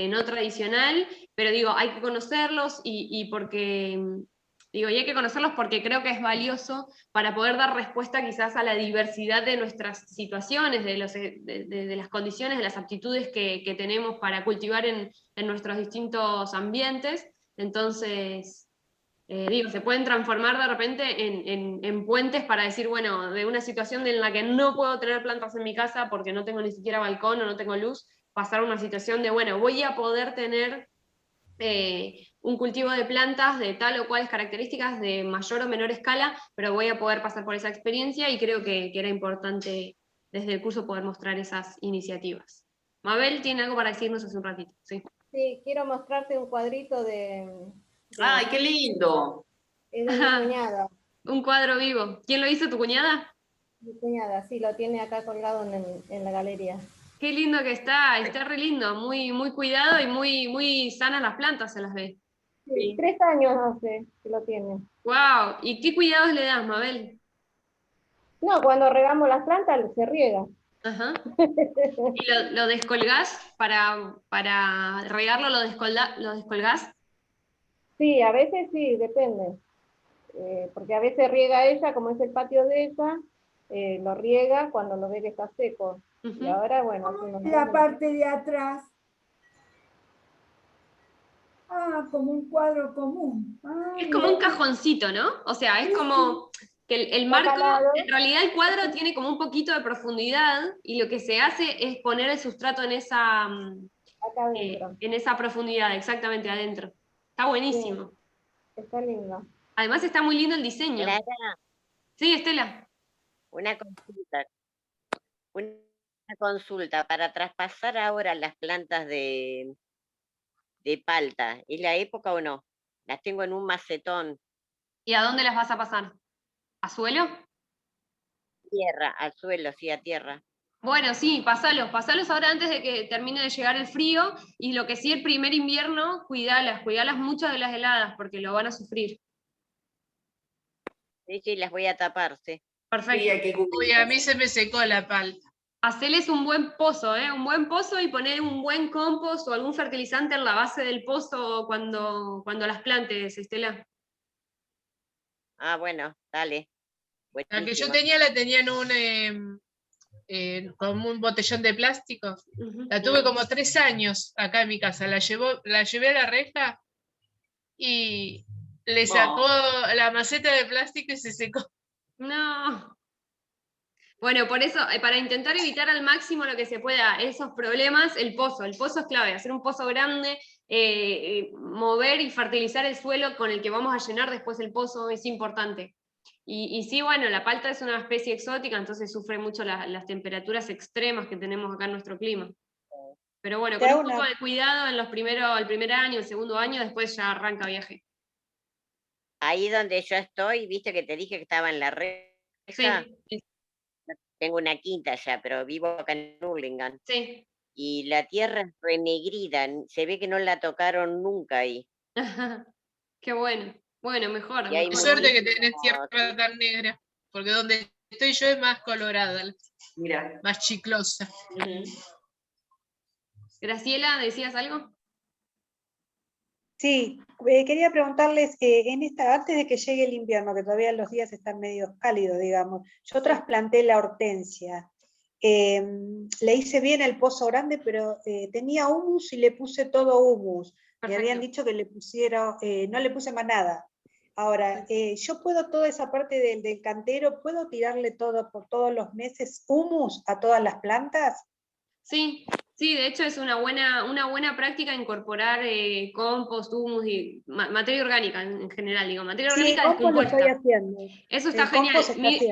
Speaker 4: no tradicional, pero digo, hay que conocerlos y porque... Digo, y hay que conocerlos porque creo que es valioso para poder dar respuesta quizás a la diversidad de nuestras situaciones, de las condiciones, de las aptitudes que tenemos para cultivar en nuestros distintos ambientes. Entonces, digo, se pueden transformar de repente en puentes para decir, bueno, de una situación en la que no puedo tener plantas en mi casa porque no tengo ni siquiera balcón o no tengo luz, pasar a una situación de, bueno, voy a poder tener un cultivo de plantas de tal o cuales características de mayor o menor escala, pero voy a poder pasar por esa experiencia y creo que era importante desde el curso poder mostrar esas iniciativas. Mabel tiene algo para decirnos hace un ratito. Sí,
Speaker 15: sí, quiero mostrarte un cuadrito de
Speaker 14: ¡ay, qué lindo!
Speaker 15: Es de mi cuñada.
Speaker 4: Un cuadro vivo. ¿Quién lo hizo, tu cuñada?
Speaker 15: Mi cuñada, sí, lo tiene acá colgado en la galería.
Speaker 4: Qué lindo que está re lindo, muy, muy cuidado y muy, muy sanas las plantas se las ve.
Speaker 15: Sí, 3 años hace que lo tiene.
Speaker 4: Wow, ¿y qué cuidados le das, Mabel?
Speaker 15: No, cuando regamos las plantas se riega.
Speaker 4: Ajá. ¿Y lo descolgás para regarlo, lo descolgás?
Speaker 15: Sí, a veces sí, depende. Porque a veces riega ella, como es el patio de ella, lo riega cuando lo ve que está seco. Y ahora, bueno,
Speaker 1: la parte de atrás. Ah, como un cuadro común.
Speaker 4: Es como un cajoncito, ¿no? O sea, es como que el marco, en realidad el cuadro tiene como un poquito de profundidad y lo que se hace es poner el sustrato en esa profundidad, exactamente adentro. Está buenísimo.
Speaker 15: Sí, está lindo.
Speaker 4: Además está muy lindo el diseño.
Speaker 16: Clara,
Speaker 4: sí, Estela.
Speaker 16: Una consulta. Para traspasar ahora las plantas de palta, ¿es la época o no? Las tengo en un macetón.
Speaker 4: ¿Y a dónde las vas a pasar? ¿A suelo?
Speaker 16: Tierra, al suelo, sí, a tierra.
Speaker 4: Bueno, sí, pasalos ahora antes de que termine de llegar el frío, y lo que sí, el primer invierno, cuidalas mucho de las heladas, porque lo van a sufrir.
Speaker 16: Sí, las voy a tapar, sí.
Speaker 4: Perfecto.
Speaker 5: Uy, a mí se me secó la palta.
Speaker 4: Haceles un buen pozo, un buen pozo y poner un buen compost o algún fertilizante en la base del pozo cuando las plantes, Estela.
Speaker 16: Ah, bueno, dale.
Speaker 5: La que yo tenía la tenía en como un botellón de plástico. La tuve como 3 años acá en mi casa. La llevé a la reja y le sacó la maceta de plástico y se secó.
Speaker 4: No. Bueno, por eso, para intentar evitar al máximo lo que se pueda esos problemas, el pozo es clave, hacer un pozo grande, mover y fertilizar el suelo con el que vamos a llenar después el pozo es importante. Y sí, bueno, la palta es una especie exótica, entonces sufre mucho las temperaturas extremas que tenemos acá en nuestro clima. Pero bueno, con un poco de cuidado en el primer año, el segundo año, después ya arranca viaje.
Speaker 16: Ahí donde yo estoy, viste que te dije que estaba en la reja.
Speaker 4: Sí.
Speaker 16: Tengo una quinta ya, pero vivo acá en Hurlingham.
Speaker 4: Sí.
Speaker 16: Y la tierra es renegrida, se ve que no la tocaron nunca ahí.
Speaker 4: Qué bueno. Bueno, mejor.
Speaker 5: Qué suerte que tenés tierra tan negra, porque donde estoy yo es más colorada, más chiclosa.
Speaker 4: Graciela, ¿decías algo?
Speaker 3: Sí, quería preguntarles, antes de que llegue el invierno, que todavía los días están medio cálidos, digamos, yo trasplanté la hortensia. Le hice bien el pozo grande, pero tenía humus y le puse todo humus. Me habían dicho que le pusiera, no le puse más nada. Ahora, yo puedo toda esa parte del cantero, ¿puedo tirarle todo por todos los meses humus a todas las plantas?
Speaker 4: Sí, de hecho es una buena práctica incorporar compost, humus y materia orgánica en general, digo, materia orgánica descompuesta.
Speaker 3: Lo estoy haciendo.
Speaker 4: Eso está genial.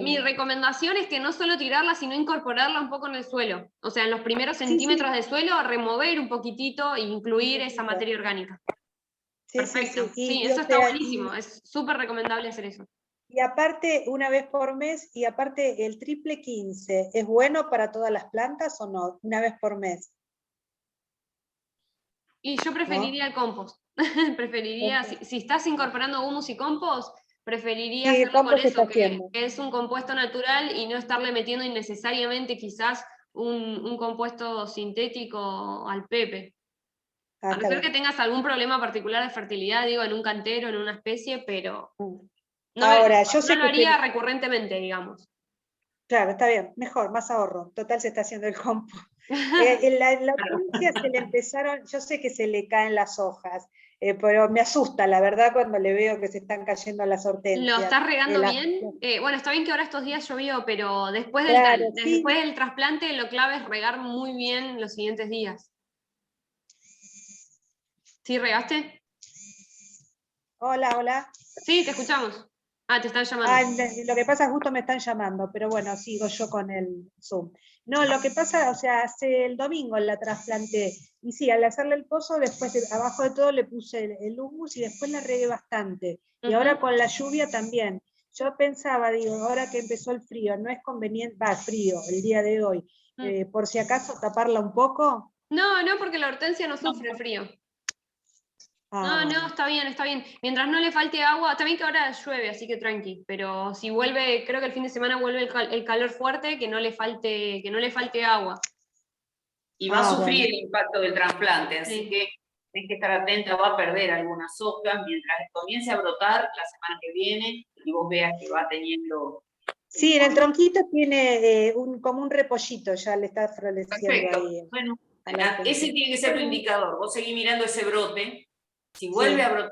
Speaker 4: Mi recomendación es que no solo tirarla, sino incorporarla un poco en el suelo. O sea, en los primeros centímetros del suelo, remover un poquitito e incluir esa materia orgánica. Perfecto. Sí, eso está buenísimo. Es súper recomendable hacer eso.
Speaker 3: Y aparte, una vez por mes, y aparte el triple 15, ¿es bueno para todas las plantas o no? Una vez por mes.
Speaker 4: Y yo preferiría el compost. Preferiría, si estás incorporando humus y compost, preferiría hacerlo con eso, que es un compuesto natural y no estarle metiendo innecesariamente quizás un compuesto sintético al pepe. A no ser que tengas algún problema particular de fertilidad, digo, en un cantero, en una especie, pero no lo haría recurrentemente, digamos.
Speaker 3: Claro, está bien, mejor, más ahorro. Total se está haciendo el compost. La hortensia se le empezaron, yo sé que se le caen las hojas, pero me asusta, la verdad, cuando le veo que se están cayendo las hortensias.
Speaker 4: ¿Lo estás regando bien? Bueno, está bien que ahora estos días llovió, pero después del trasplante lo clave es regar muy bien los siguientes días. ¿Sí regaste?
Speaker 3: Hola.
Speaker 4: Sí, te escuchamos. Te están llamando.
Speaker 3: Lo que pasa es justo me están llamando, pero bueno, sigo yo con el Zoom. No, lo que pasa, o sea, hace el domingo la trasplanté, y sí, al hacerle el pozo, después abajo de todo le puse el humus y después la regué bastante. Y ahora con la lluvia también. Yo pensaba, digo, ahora que empezó el frío, no es conveniente, frío el día de hoy, por si acaso taparla un poco.
Speaker 4: No, porque la hortensia no sufre frío. No, está bien. Mientras no le falte agua, también que ahora llueve, así que tranqui, pero si vuelve, creo que el fin de semana vuelve el calor fuerte, que no le falte agua.
Speaker 14: Y va a sufrir el impacto del trasplante, así que tenés que estar atenta, va a perder algunas hojas mientras comience a brotar la semana que viene y vos veas que va teniendo...
Speaker 3: Sí, en el tronquito tiene como un repollito, ya le está floreciendo.
Speaker 14: Perfecto.
Speaker 3: Ahí.
Speaker 14: Bueno, ese tiene que ser tu indicador, vos seguís mirando ese brote. Si vuelve a brotar,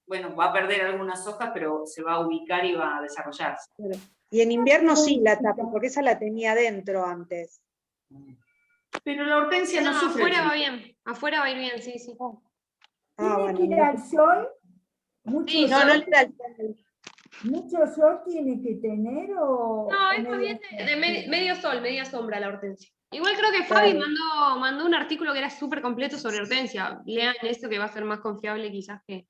Speaker 14: bueno, va a perder algunas hojas, pero se va a ubicar y va a desarrollarse.
Speaker 3: Y en invierno sí la tapa, porque esa la tenía adentro antes.
Speaker 14: Pero la hortensia no sufre.
Speaker 4: Afuera va a ir bien, sí.
Speaker 1: ¿Tiene que ir al sol?
Speaker 3: Sí, no le da el sol.
Speaker 1: ¿Mucho sol tiene que tener o...?
Speaker 4: No, es más bien de medio sol, media sombra la hortensia. Igual creo que Fabi mandó un artículo que era súper completo sobre hortensia. Lean esto que va a ser más confiable quizás que...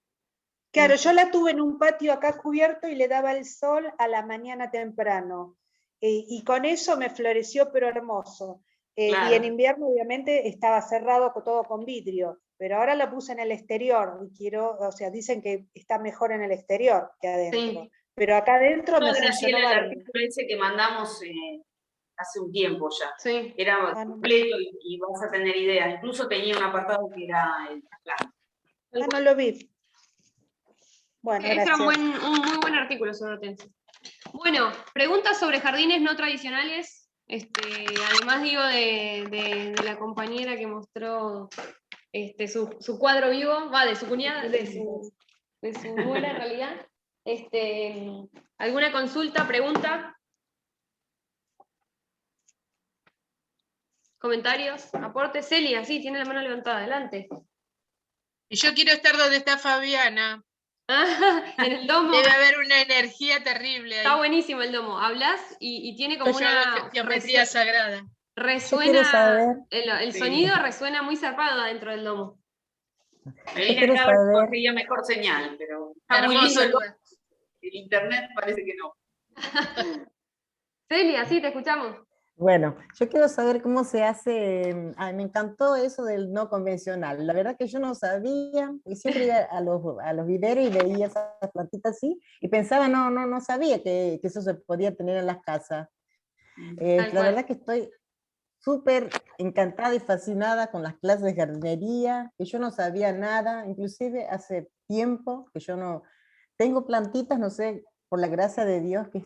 Speaker 3: Claro, yo la tuve en un patio acá cubierto y le daba el sol a la mañana temprano. Y con eso me floreció, pero hermoso. Y en invierno obviamente estaba cerrado todo con vidrio, pero ahora la puse en el exterior y dicen que está mejor en el exterior que adentro. Sí. Pero acá adentro me funcionó.
Speaker 14: El artículo ese que mandamos hace un tiempo ya. Sí. Era completo y vas a tener idea. Incluso tenía un apartado que era el trasplante.
Speaker 3: No lo vi. Bueno,
Speaker 4: gracias. Es un muy buen artículo sobre hortensia. Bueno, preguntas sobre jardines no tradicionales. Además digo de la compañera que mostró su cuadro vivo, de su cuñada, de su nuera en realidad. ¿Alguna consulta, pregunta? ¿Comentarios? ¿Aportes? Celia, sí, tiene la mano levantada, adelante.
Speaker 5: Y yo quiero estar donde está Fabiana.
Speaker 4: En el domo.
Speaker 5: Debe haber una energía terrible ahí.
Speaker 4: Está buenísimo el domo. Hablas y tiene como una
Speaker 5: geometría sagrada.
Speaker 4: Resuena, el sonido resuena muy zarpado dentro del domo.
Speaker 14: Me vine acá a ver si conseguía mejor señal, pero está muy lindo el lugar. El internet parece que no.
Speaker 4: Celia, sí, te escuchamos.
Speaker 17: Bueno, yo quiero saber cómo se hace, me encantó eso del no convencional. La verdad que yo no sabía, porque siempre iba a los viveros y veía esas plantitas así, y pensaba, no sabía que eso se podía tener en las casas. La verdad que estoy súper encantada y fascinada con las clases de jardinería, que yo no sabía nada, inclusive hace tiempo que yo no... Tengo plantitas, no sé, por la gracia de Dios, que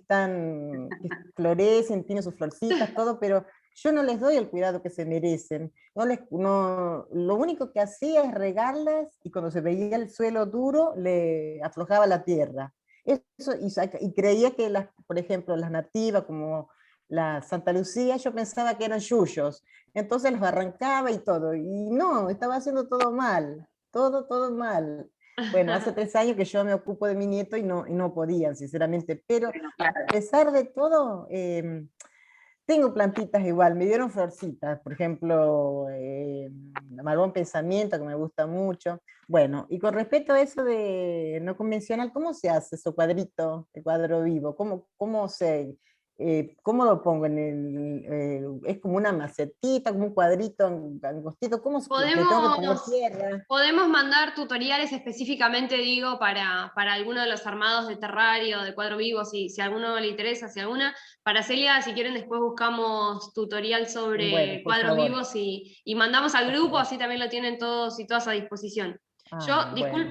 Speaker 17: florecen, tienen sus florcitas, todo, pero yo no les doy el cuidado que se merecen. Lo único que hacía es regarlas, y cuando se veía el suelo duro, le aflojaba la tierra. Eso, y creía que, por ejemplo, las nativas, como la Santa Lucía, yo pensaba que eran yuyos, entonces los arrancaba y todo, y no, estaba haciendo todo mal, todo mal. Bueno, hace 3 años que yo me ocupo de mi nieto y no podían, sinceramente, pero a pesar de todo, tengo plantitas igual, me dieron florcitas, por ejemplo, Malbón Pensamiento, que me gusta mucho. Bueno, y con respecto a eso de no convencional, ¿cómo se hace ese cuadrito, el cuadro vivo? ¿Cómo lo pongo es como una macetita, como un cuadrito angostito? ¿Cómo le tengo que poner tierra?
Speaker 4: Podemos mandar tutoriales específicamente, digo, para alguno de los armados de terrario, de cuadro vivo, si a alguno le interesa, para Celia, si quieren después buscamos tutorial sobre cuadros vivos y mandamos al grupo, así también lo tienen todos y todas a disposición.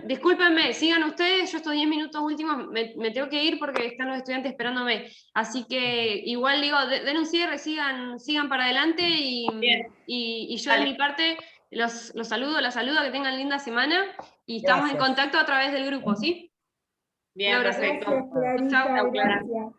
Speaker 4: Discúlpenme, sigan ustedes, yo estos 10 minutos últimos me tengo que ir porque están los estudiantes esperándome, así que igual digo, den un cierre, sigan para adelante y yo de mi parte los saludo, que tengan linda semana y estamos en contacto a través del grupo, ¿sí?
Speaker 14: Bien, perfecto.
Speaker 1: Gracias, Clarita, gracias.